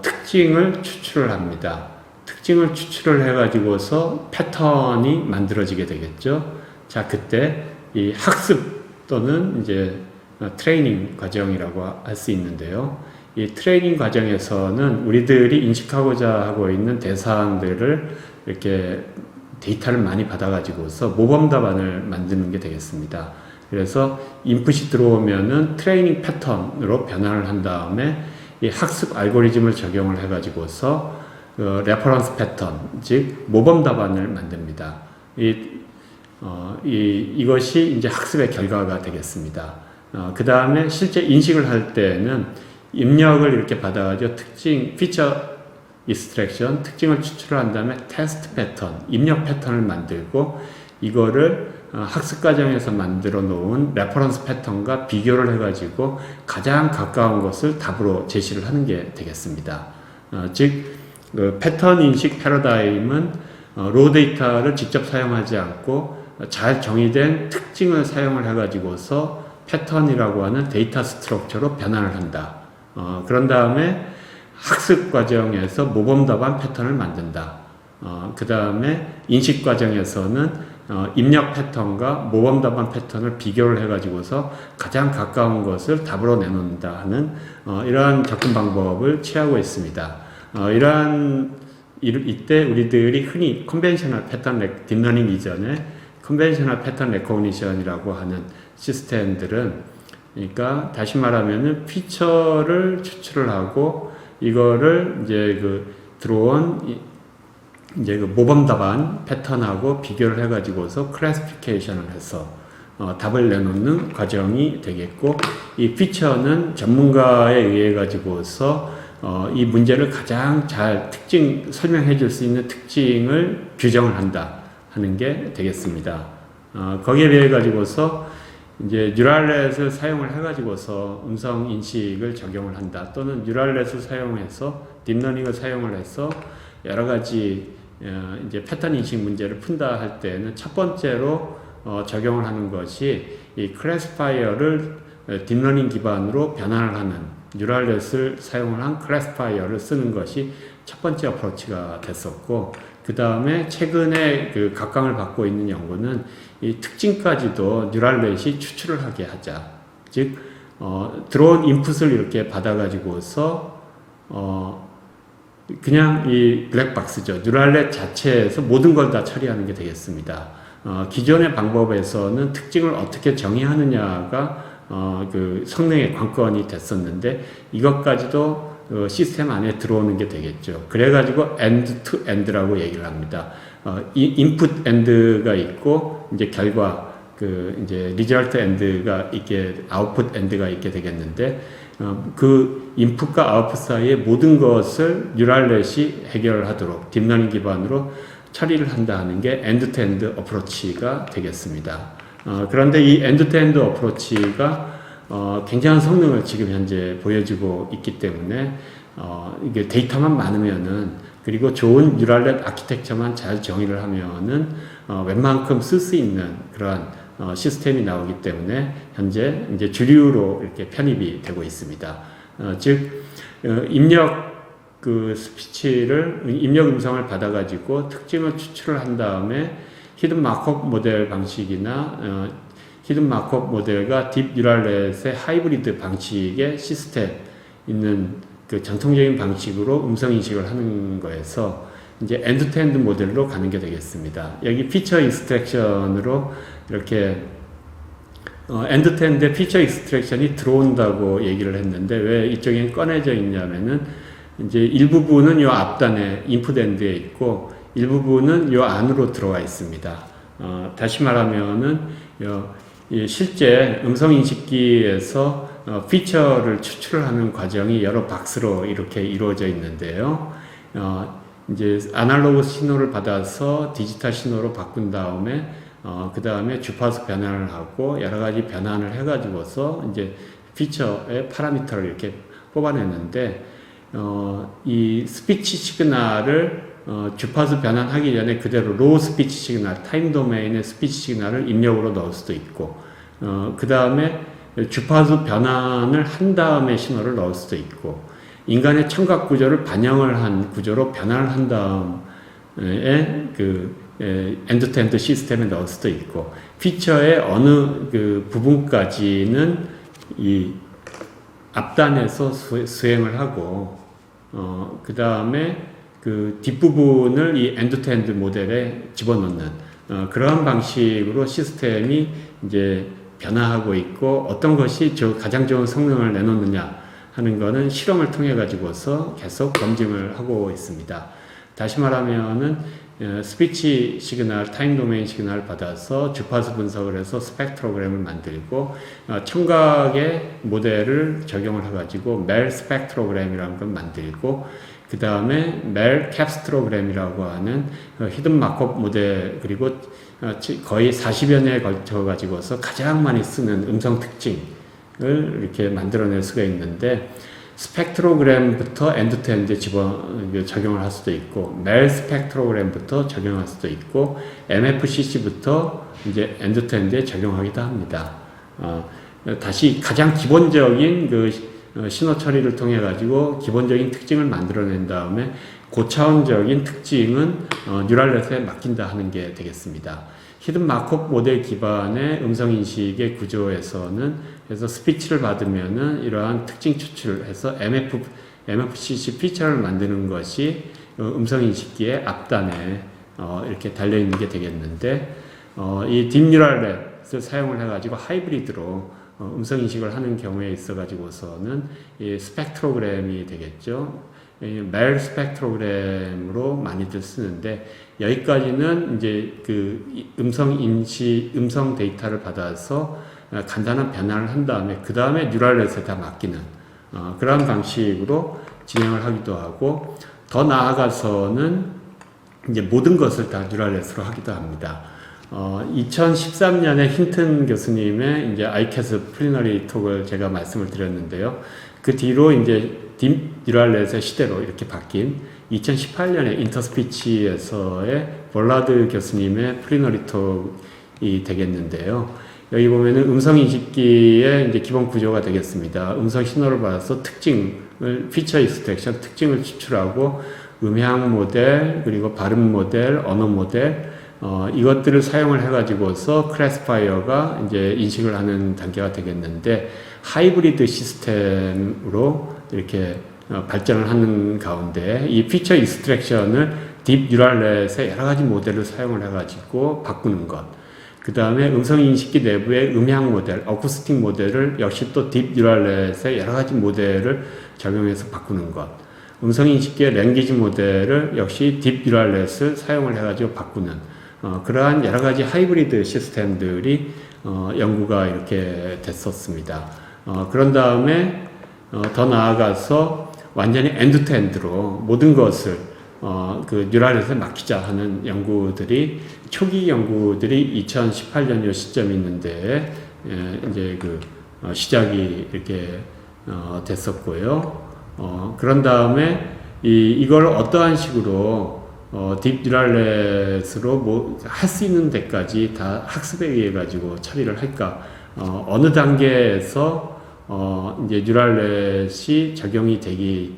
특징을 추출을 합니다. 특징을 추출을 해가지고서 패턴이 만들어지게 되겠죠. 자, 그때 이 학습 또는 이제 트레이닝 과정이라고 할 수 있는데요. 이 트레이닝 과정에서는 우리들이 인식하고자 하고 있는 대상들을 이렇게 데이터를 많이 받아가지고서 모범 답안을 만드는 게 되겠습니다. 그래서 인풋이 들어오면은 트레이닝 패턴으로 변환을 한 다음에 이 학습 알고리즘을 적용을 해가지고서 레퍼런스 패턴, 즉 모범 답안을 만듭니다. 이것이 이제 학습의 결과가 되겠습니다. 그 다음에 실제 인식을 할 때는 입력을 이렇게 받아가지고 특징, 피처 익스트랙션, 특징을 추출한 다음에 테스트 패턴, 입력 패턴을 만들고 이거를 학습 과정에서 만들어 놓은 레퍼런스 패턴과 비교를 해가지고 가장 가까운 것을 답으로 제시를 하는 게 되겠습니다. 즉, 그 패턴 인식 패러다임은 로 데이터를 직접 사용하지 않고 잘 정의된 특징을 사용을 해가지고서 패턴이라고 하는 데이터 스트럭처로 변환을 한다. 그런 다음에 학습 과정에서 모범 답안 패턴을 만든다. 그 다음에 인식 과정에서는 입력 패턴과 모범 답안 패턴을 비교를 해가지고서 가장 가까운 것을 답으로 내놓는다 하는 이러한 접근 방법을 취하고 있습니다. 이때 우리들이 흔히 컨벤셔널 패턴 딥러닝 이전에 컨벤셔널 패턴 레코그니션이라고 하는 시스템들은, 그러니까 다시 말하면은 피처를 추출을 하고 이거를 이제 들어온 이제 모범 답안 패턴하고 비교를 해가지고서 클래시피케이션을 해서 답을 내놓는 과정이 되겠고, 이 피처는 전문가에 의해 가지고서 이 문제를 가장 잘 설명해 줄 수 있는 특징을 규정을 한다 하는 게 되겠습니다. 거기에 비해 가지고서 이제 뉴럴넷을 사용을 해가지고서 음성 인식을 적용을 한다, 또는 뉴럴넷을 사용해서 딥러닝을 사용을 해서 여러 가지 이제 패턴 인식 문제를 푼다 할 때는 첫 번째로 적용을 하는 것이 이 클래시파이어를 딥러닝 기반으로 변환을 하는, 뉴럴넷을 사용을 한 클래시파이어를 쓰는 것이 첫 번째 어프로치가 됐었고, 그 다음에 최근에 그 각광을 받고 있는 연구는 이 특징까지도 뉴럴넷이 추출을 하게 하자. 즉, 들어온 인풋을 이렇게 받아가지고서, 그냥 이 블랙박스죠. 뉴럴넷 자체에서 모든 걸 다 처리하는 게 되겠습니다. 기존의 방법에서는 특징을 어떻게 정의하느냐가 그 성능의 관건이 됐었는데, 이것까지도 시스템 안에 들어오는 게 되겠죠. 그래가지고 end to end라고 얘기를 합니다. input end가 있고, 이제 결과, 이제 result end가 있게, output end가 있게 되겠는데, 그 인풋과 아웃풋 사이의 모든 것을 뉴럴넷이 해결하도록 딥러닝 기반으로 처리를 한다 하는 게 end-to-end 어프로치가 되겠습니다. 그런데 이 end-to-end 어프로치가 굉장한 성능을 지금 현재 보여주고 있기 때문에 이게 데이터만 많으면은, 그리고 좋은 뉴럴넷 아키텍처만 잘 정의를 하면은 웬만큼 쓸 수 있는 그러한 시스템이 나오기 때문에 현재 이제 주류로 이렇게 편입이 되고 있습니다. 즉 입력 입력 음성을 받아가지고 특징을 추출을 한 다음에 히든 마크업 모델 방식이나 히든 마크업 모델과 딥 뉴럴넷의 하이브리드 방식의 시스템 있는 그 전통적인 방식으로 음성 인식을 하는 거에서 이제 엔드-투-엔드 모델로 가는 게 되겠습니다. 여기 피처 익스트랙션으로 이렇게 엔드-투-엔드 피처 익스트랙션이 들어온다고 얘기를 했는데, 왜 이쪽에 꺼내져 있냐면은 이제 일부분은 요 앞단에 인풋 엔드에 있고 일부분은 요 안으로 들어와 있습니다. 다시 말하면은 실제 음성 인식기에서 피처를 추출을 하는 과정이 여러 박스로 이렇게 이루어져 있는데요. 이제 아날로그 신호를 받아서 디지털 신호로 바꾼 다음에 그 다음에 주파수 변환을 하고 여러 가지 변환을 해가지고서 이제 피처의 파라미터를 이렇게 뽑아내는데, 이 스피치 시그널을 주파수 변환하기 전에 그대로 로우 스피치 시그널, 타임 도메인의 스피치 시그널을 입력으로 넣을 수도 있고, 그 다음에 주파수 변환을 한 다음에 신호를 넣을 수도 있고, 인간의 청각 구조를 반영을 한 구조로 변환을 한 다음에 엔드-투-엔드 시스템에 넣을 수도 있고, 피처의 어느 그 부분까지는 이 앞단에서 수행을 하고 그 다음에 그 뒷부분을 이 엔드-투-엔드 모델에 집어넣는 그러한 방식으로 시스템이 이제 변화하고 있고 어떤 것이 가장 좋은 성능을 내놓느냐 하는 거는 실험을 통해 가지고서 계속 검증을 하고 있습니다. 다시 말하면은 스피치 시그널, 타임 도메인 시그널을 받아서 주파수 분석을 해서 스펙트로그램을 만들고 청각의 모델을 적용을 해가지고 멜 스펙트로그램이라는 걸 만들고 그 다음에 멜 캡스트로그램이라고 하는 히든 마크업 모델 그리고 거의 40여 년에 걸쳐 가지고서 가장 많이 쓰는 음성 특징을 이렇게 만들어낼 수가 있는데 스펙트로그램부터 엔드-투-엔드 적용을 할 수도 있고 멜 스펙트로그램부터 적용할 수도 있고 MFCC부터 이제 엔드-투-엔드에 적용하기도 합니다. 다시 가장 기본적인 그 신호 처리를 통해 가지고 기본적인 특징을 만들어낸 다음에 고차원적인 특징은 뉴럴넷에 맡긴다 하는 게 되겠습니다. 히든 마크업 모델 기반의 음성인식의 구조에서는 그래서 스피치를 받으면은 이러한 특징 추출을 해서 MFCC 피처를 만드는 것이 음성인식기의 앞단에 이렇게 달려있는 게 되겠는데 이 딥뉴럴넷을 사용을 해가지고 하이브리드로 음성인식을 하는 경우에 있어가지고서는 이 스펙트로그램이 되겠죠. 멜 스펙트로그램으로 많이들 쓰는데 여기까지는 이제 그 음성 데이터를 받아서 간단한 변화를 한 다음에 그 다음에 뉴럴넷에 다 맡기는 그런 방식으로 진행을 하기도 하고 더 나아가서는 이제 모든 것을 다 뉴럴넷으로 하기도 합니다. 2013년에 힌튼 교수님의 이제 아이캐스 플리너리 톡을 제가 말씀을 드렸는데요. 그 뒤로 이제 딥 뉴럴넷의 시대로 이렇게 바뀐 2018년에 인터스피치에서의 볼라드 교수님의 플리너리 톡이 되겠는데요. 여기 보면은 음성 인식기의 이제 기본 구조가 되겠습니다. 음성 신호를 받아서 특징을, 피처 익스트랙션, 특징을 추출하고 음향 모델, 그리고 발음 모델, 언어 모델, 이것들을 사용을 해가지고서 클래스파이어가 이제 인식을 하는 단계가 되겠는데, 하이브리드 시스템으로 이렇게 발전을 하는 가운데, 이 피처 익스트랙션을 딥 뉴럴넷의 여러 가지 모델을 사용을 해가지고 바꾸는 것. 그 다음에 음성인식기 내부의 음향 모델, 어쿠스틱 모델을 역시 또 딥 뉴럴넷의 여러 가지 모델을 적용해서 바꾸는 것. 음성인식기의 랭귀지 모델을 역시 딥 뉴럴넷을 사용을 해가지고 바꾸는 그러한 여러 가지 하이브리드 시스템들이 연구가 이렇게 됐었습니다. 그런 다음에 더 나아가서 완전히 엔드-투-엔드로 모든 것을 그 뉴럴넷에 맡기자 하는 연구들이 초기 연구들이 2018년 요 시점이 있는데 이제 그 시작이 이렇게 됐었고요. 그런 다음에 이걸 어떠한 식으로 딥 뉴럴넷으로 뭐 할 수 있는 데까지 다 학습에 의해 가지고 처리를 할까? 어느 단계에서 이제 뉴럴넷이 적용이 되기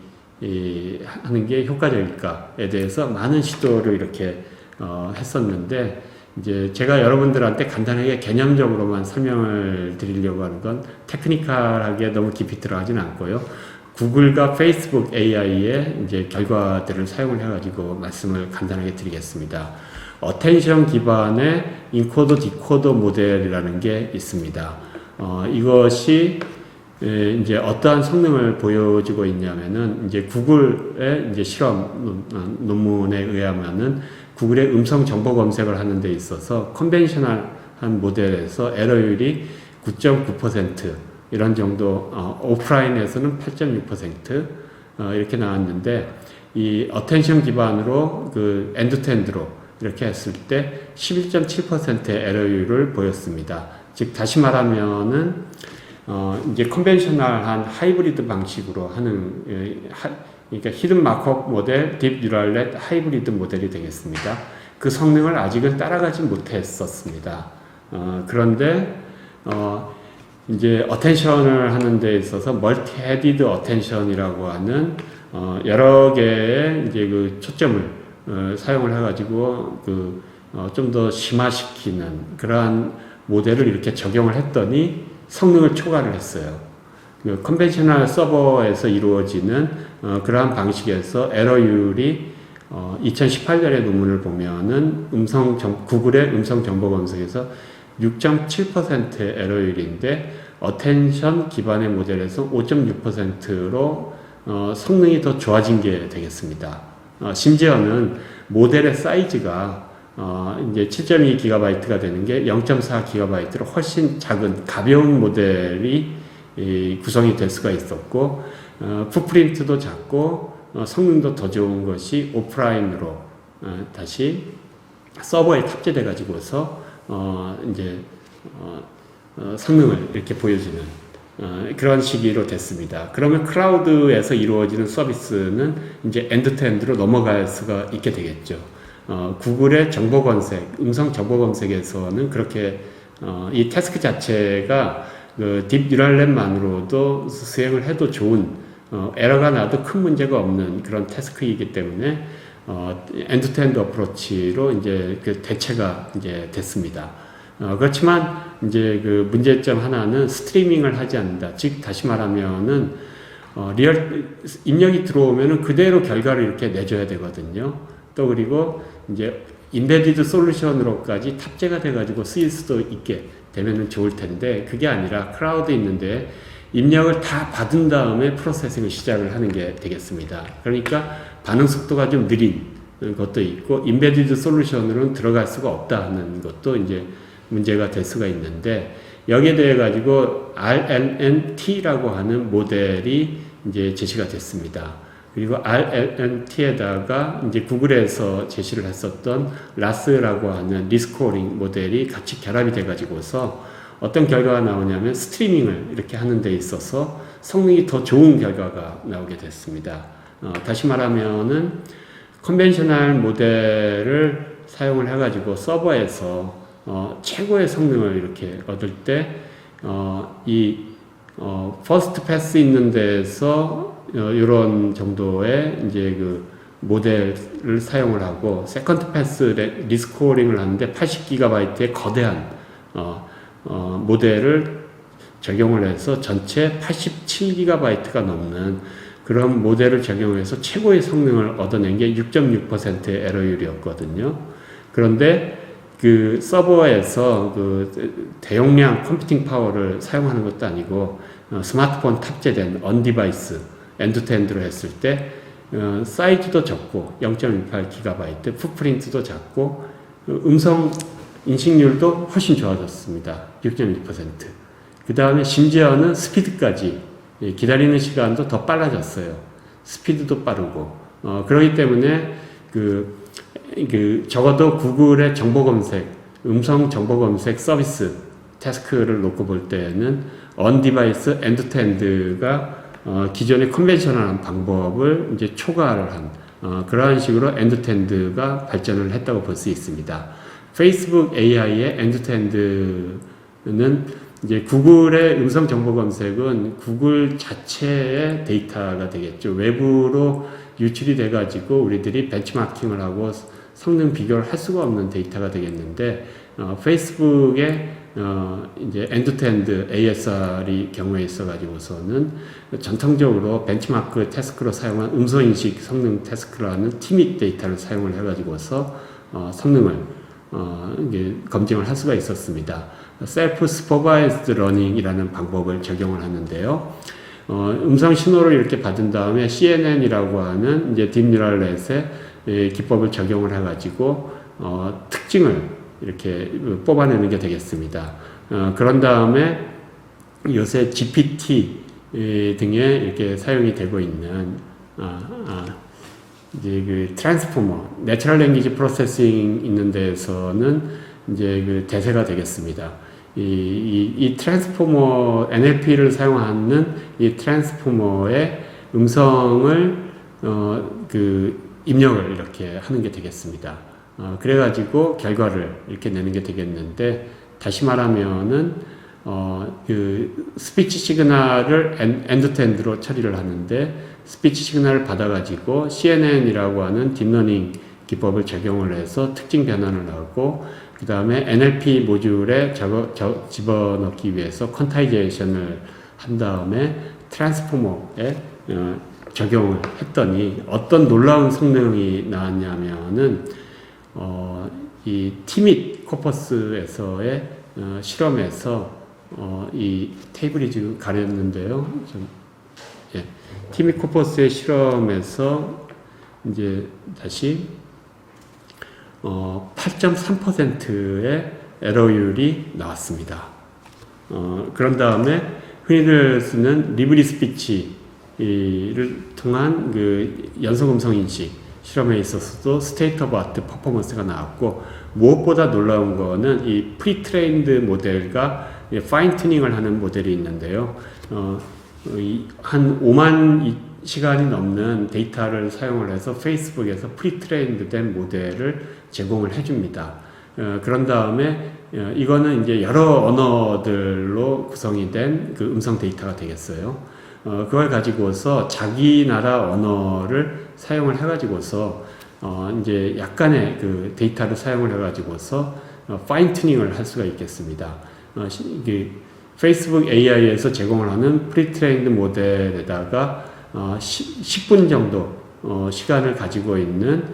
하는 게 효과적일까에 대해서 많은 시도를 이렇게 했었는데 이제 제가 여러분들한테 간단하게 개념적으로만 설명을 드리려고 하는 건 테크니컬하게 너무 깊이 들어가진 않고요. 구글과 페이스북 AI의 이제 결과들을 사용을 해가지고 말씀을 간단하게 드리겠습니다. 어텐션 기반의 인코더 디코더 모델이라는 게 있습니다. 이것이 이제 어떠한 성능을 보여주고 있냐면은 이제 구글의 이제 실험 논문에 의하면은 구글의 음성 정보 검색을 하는 데 있어서 컨벤셔널한 모델에서 에러율이 9.9% 이런 정도, 오프라인에서는 8.6% 이렇게 나왔는데 이 어텐션 기반으로 그 엔드-투-엔드로 이렇게 했을 때 11.7%의 에러율을 보였습니다. 즉 다시 말하면은 이제 컨벤셔널한 하이브리드 방식으로 하는 그러니까 히든 마크업 모델, 딥 뉴럴넷 하이브리드 모델이 되겠습니다. 그 성능을 아직은 따라가지 못했었습니다. 그런데 이제 어텐션을 하는 데 있어서 멀티 헤디드 어텐션이라고 하는 여러 개의 이제 그 초점을 사용을 해가지고 그 좀 더 심화시키는 그러한 모델을 이렇게 적용을 했더니 성능을 초과를 했어요. 컨벤셔널 서버에서 이루어지는 그러한 방식에서 에러율이 2018년의 논문을 보면은 구글의 음성 정보 검색에서 6.7%의 에러율인데 어텐션 기반의 모델에서 5.6%로 성능이 더 좋아진 게 되겠습니다. 심지어는 모델의 사이즈가 이제 7.2GB가 되는 게 0.4GB로 훨씬 작은 가벼운 모델이 구성이 될 수가 있었고, 풋프린트도 작고 성능도 더 좋은 것이 오프라인으로 다시 서버에 탑재돼 가지고서 이제 성능을 이렇게 보여주는 그런 시기로 됐습니다. 그러면 클라우드에서 이루어지는 서비스는 이제 엔드투엔드로 넘어갈 수가 있게 되겠죠. 구글의 정보 검색, 음성 정보 검색에서는 그렇게 이 태스크 자체가 딥 뉴럴넷만으로도 수행을 해도 좋은 에러가 나도 큰 문제가 없는 그런 태스크이기 때문에 엔드투엔드 어프로치로 이제 그 대체가 이제 됐습니다. 그렇지만 이제 그 문제점 하나는 스트리밍을 하지 않는다. 즉 다시 말하면은 입력이 들어오면은 그대로 결과를 이렇게 내줘야 되거든요. 또 그리고 이제 인베디드 솔루션으로까지 탑재가 돼가지고 쓰일 수도 있게 되면은 좋을 텐데 그게 아니라 클라우드에 있는데 입력을 다 받은 다음에 프로세싱을 시작을 하는 게 되겠습니다. 그러니까 반응 속도가 좀 느린 것도 있고 인베디드 솔루션으로는 들어갈 수가 없다는 것도 이제 문제가 될 수가 있는데 여기에 대해 가지고 RLNT라고 하는 모델이 이제 제시가 됐습니다. 그리고 RLNT에다가 이제 구글에서 제시를 했었던 라스라고 하는 리스코어링 모델이 같이 결합이 돼 가지고서 어떤 결과가 나오냐면 스트리밍을 이렇게 하는 데 있어서 성능이 더 좋은 결과가 나오게 됐습니다. 다시 말하면은 컨벤셔널 모델을 사용을 해가지고 서버에서 최고의 성능을 이렇게 얻을 때 퍼스트 패스 있는 데서 이런 정도의 이제 그 모델을 사용을 하고 세컨드 패스 리스코어링을 하는데 80GB의 거대한 모델을 적용을 해서 전체 87GB가 넘는 그런 모델을 적용해서 최고의 성능을 얻어낸 게 6.6%의 에러율이었거든요. 그런데 그 서버에서 그 대용량 컴퓨팅 파워를 사용하는 것도 아니고 스마트폰 탑재된 언디바이스 엔드투엔드로 했을 때 사이즈도 적고 0.18GB, 풋프린트도 작고 음성 인식률도 훨씬 좋아졌습니다. 6.1%. 그 다음에 심지어는 스피드까지 기다리는 시간도 더 빨라졌어요. 스피드도 빠르고 그렇기 때문에 적어도 구글의 정보 검색, 음성 정보 검색 서비스 태스크를 놓고 볼 때는 언디바이스 엔드투엔드가 기존의 컨벤셔널한 방법을 이제 초과를 한 그러한 식으로 엔드투엔드가 발전을 했다고 볼 수 있습니다. 페이스북 AI의 엔드투엔드는 이제 구글의 음성 정보 검색은 구글 자체의 데이터가 되겠죠. 외부로 유출이 돼가지고 우리들이 벤치마킹을 하고 성능 비교를 할 수가 없는 데이터가 되겠는데 페이스북의 이제 엔드투엔드 ASR이 경우에 있어가지고서는 전통적으로 벤치마크 태스크로 사용한 음성인식 성능 태스크라는 티밋 데이터를 사용을 해가지고서 성능을 이게 검증을 할 수가 있었습니다. 셀프 슈퍼바이즈드 러닝이라는 방법을 적용을 하는데요. 음성 신호를 이렇게 받은 다음에 CNN이라고 하는 이제 딥 뉴럴넷의 기법을 적용을 해가지고 특징을 이렇게 뽑아내는 게 되겠습니다. 그런 다음에 요새 GPT 등에 이렇게 사용이 되고 있는 이제 그 트랜스포머, 내추럴 랭귀지 프로세싱 있는 데에서는 이제 그 대세가 되겠습니다. 이 트랜스포머 NLP를 사용하는 이 트랜스포머의 음성을 입력을 이렇게 하는 게 되겠습니다. 그래가지고 결과를 이렇게 내는 게 되겠는데 다시 말하면은 그 스피치 시그널을 엔드투엔드로 처리를 하는데 스피치 시그널을 받아가지고 CNN이라고 하는 딥러닝 기법을 적용을 해서 특징 변환을 하고 그 다음에 NLP 모듈에 집어넣기 위해서 퀀타이제이션을 한 다음에 트랜스포머에 적용을 했더니 어떤 놀라운 성능이 나왔냐면은 이 티밋 코퍼스에서의 실험에서 이 테이블이 지금 가렸는데요. 티밋 코퍼스의 실험에서 이제 다시 8.3%의 에러율이 나왔습니다. 그런 다음에 흔히들 쓰는 리브리 스피치를 통한 그 연속 음성 인식 실험에 있어서도 스테이트 오브 아트 퍼포먼스가 나왔고, 무엇보다 놀라운 거는 이 프리트레인드 모델과 파인 튜닝을 하는 모델이 있는데요. 한 5만 시간이 넘는 데이터를 사용을 해서 페이스북에서 프리트레인드 된 모델을 제공을 해줍니다. 그런 다음에 이거는 이제 여러 언어들로 구성이 된 그 음성 데이터가 되겠어요. 그걸 가지고서 자기 나라 언어를 사용을 해가지고서 이제 약간의 그 데이터를 사용을 해가지고서 파인 튜닝을 할 수가 있겠습니다. 페이스북 AI에서 제공을 하는 프리트레인드 모델에다가 10분 정도 시간을 가지고 있는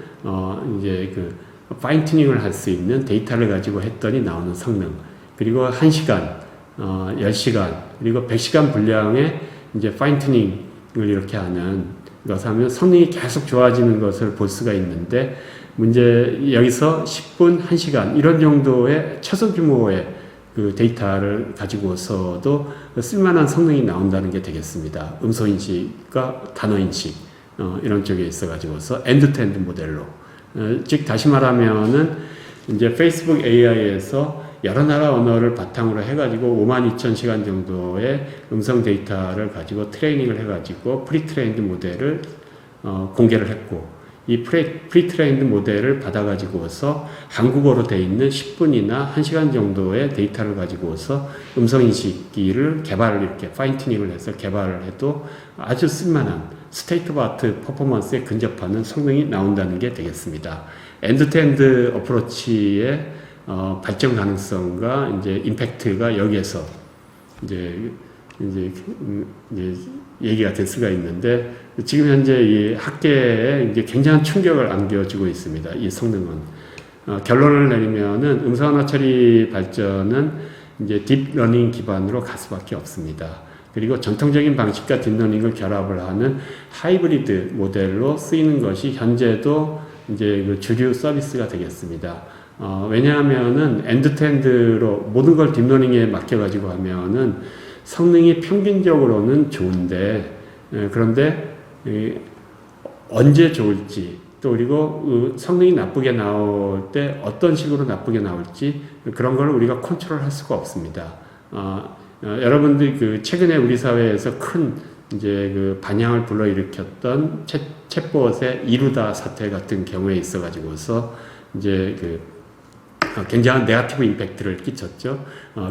이제 그 파인 튜닝을 할 수 있는 데이터를 가지고 했더니 나오는 성능, 그리고 1시간, 10시간, 그리고 100시간 분량의 이제 파인 튜닝을 이렇게 하는 것을 하면 성능이 계속 좋아지는 것을 볼 수가 있는데, 문제 여기서 10분, 1시간 이런 정도의 최소 규모의 그 데이터를 가지고서도 쓸만한 성능이 나온다는 게 되겠습니다. 음성 인식과 단어 인식 이런 쪽에 있어 가지고서 엔드-투-엔드 모델로, 즉 다시 말하면은 이제 페이스북 AI에서 여러 나라 언어를 바탕으로 해가지고 52,000시간 정도의 음성 데이터를 가지고 트레이닝을 해가지고 프리트레인드 모델을 공개를 했고, 이 프리트레인드 모델을 받아가지고서 한국어로 되어 있는 10분이나 1시간 정도의 데이터를 가지고서 음성인식기를 이렇게 파인 튜닝을 해서 개발을 해도 아주 쓸만한 스테이트 오브 아트 퍼포먼스에 근접하는 성능이 나온다는 게 되겠습니다. 엔드-투-엔드 어프로치의 발전 가능성과 이제 임팩트가 여기에서 이제 얘기가 될 수가 있는데, 지금 현재 이 학계에 이제 굉장한 충격을 안겨주고 있습니다. 이 성능은. 결론을 내리면은 음성 언어 처리 발전은 이제 딥러닝 기반으로 갈 수밖에 없습니다. 그리고 전통적인 방식과 딥러닝을 결합을 하는 하이브리드 모델로 쓰이는 것이 현재도 이제 그 주류 서비스가 되겠습니다. 왜냐하면은 엔드-투-엔드로 모든 걸 딥러닝에 맡겨가지고 하면은 성능이 평균적으로는 좋은데, 그런데 언제 좋을지, 또 그리고 성능이 나쁘게 나올 때 어떤 식으로 나쁘게 나올지, 그런 걸 우리가 컨트롤할 수가 없습니다. 여러분들이 그 최근에 우리 사회에서 큰 이제 그 반향을 불러일으켰던 챗봇의 이루다 사태 같은 경우에 있어가지고서 이제 굉장한 네거티브 임팩트를 끼쳤죠.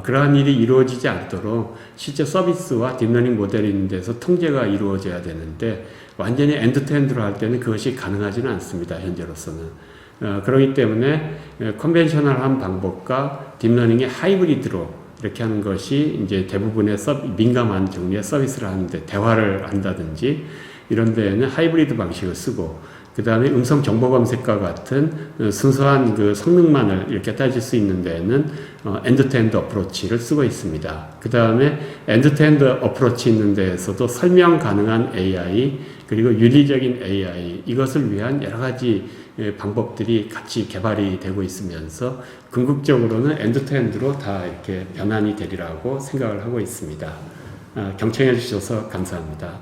그러한 일이 이루어지지 않도록 실제 서비스와 딥러닝 모델이 있는 데서 통제가 이루어져야 되는데, 완전히 엔드-투-엔드로 할 때는 그것이 가능하지는 않습니다. 현재로서는. 그렇기 때문에 컨벤셔널한 방법과 딥러닝의 하이브리드로 이렇게 하는 것이 이제 대부분의 민감한 종류의 서비스를 하는데, 대화를 한다든지 이런 데에는 하이브리드 방식을 쓰고, 그 다음에 음성 정보 검색과 같은 순수한 그 성능만을 이렇게 따질 수 있는 데에는 엔드-투-엔드 어프로치를 쓰고 있습니다. 그 다음에 엔드-투-엔드 어프로치 있는 데에서도 설명 가능한 AI, 그리고 윤리적인 AI, 이것을 위한 여러 가지 방법들이 같이 개발이 되고 있으면서 궁극적으로는 엔드-투-엔드로 다 이렇게 변환이 되리라고 생각을 하고 있습니다. 경청해 주셔서 감사합니다.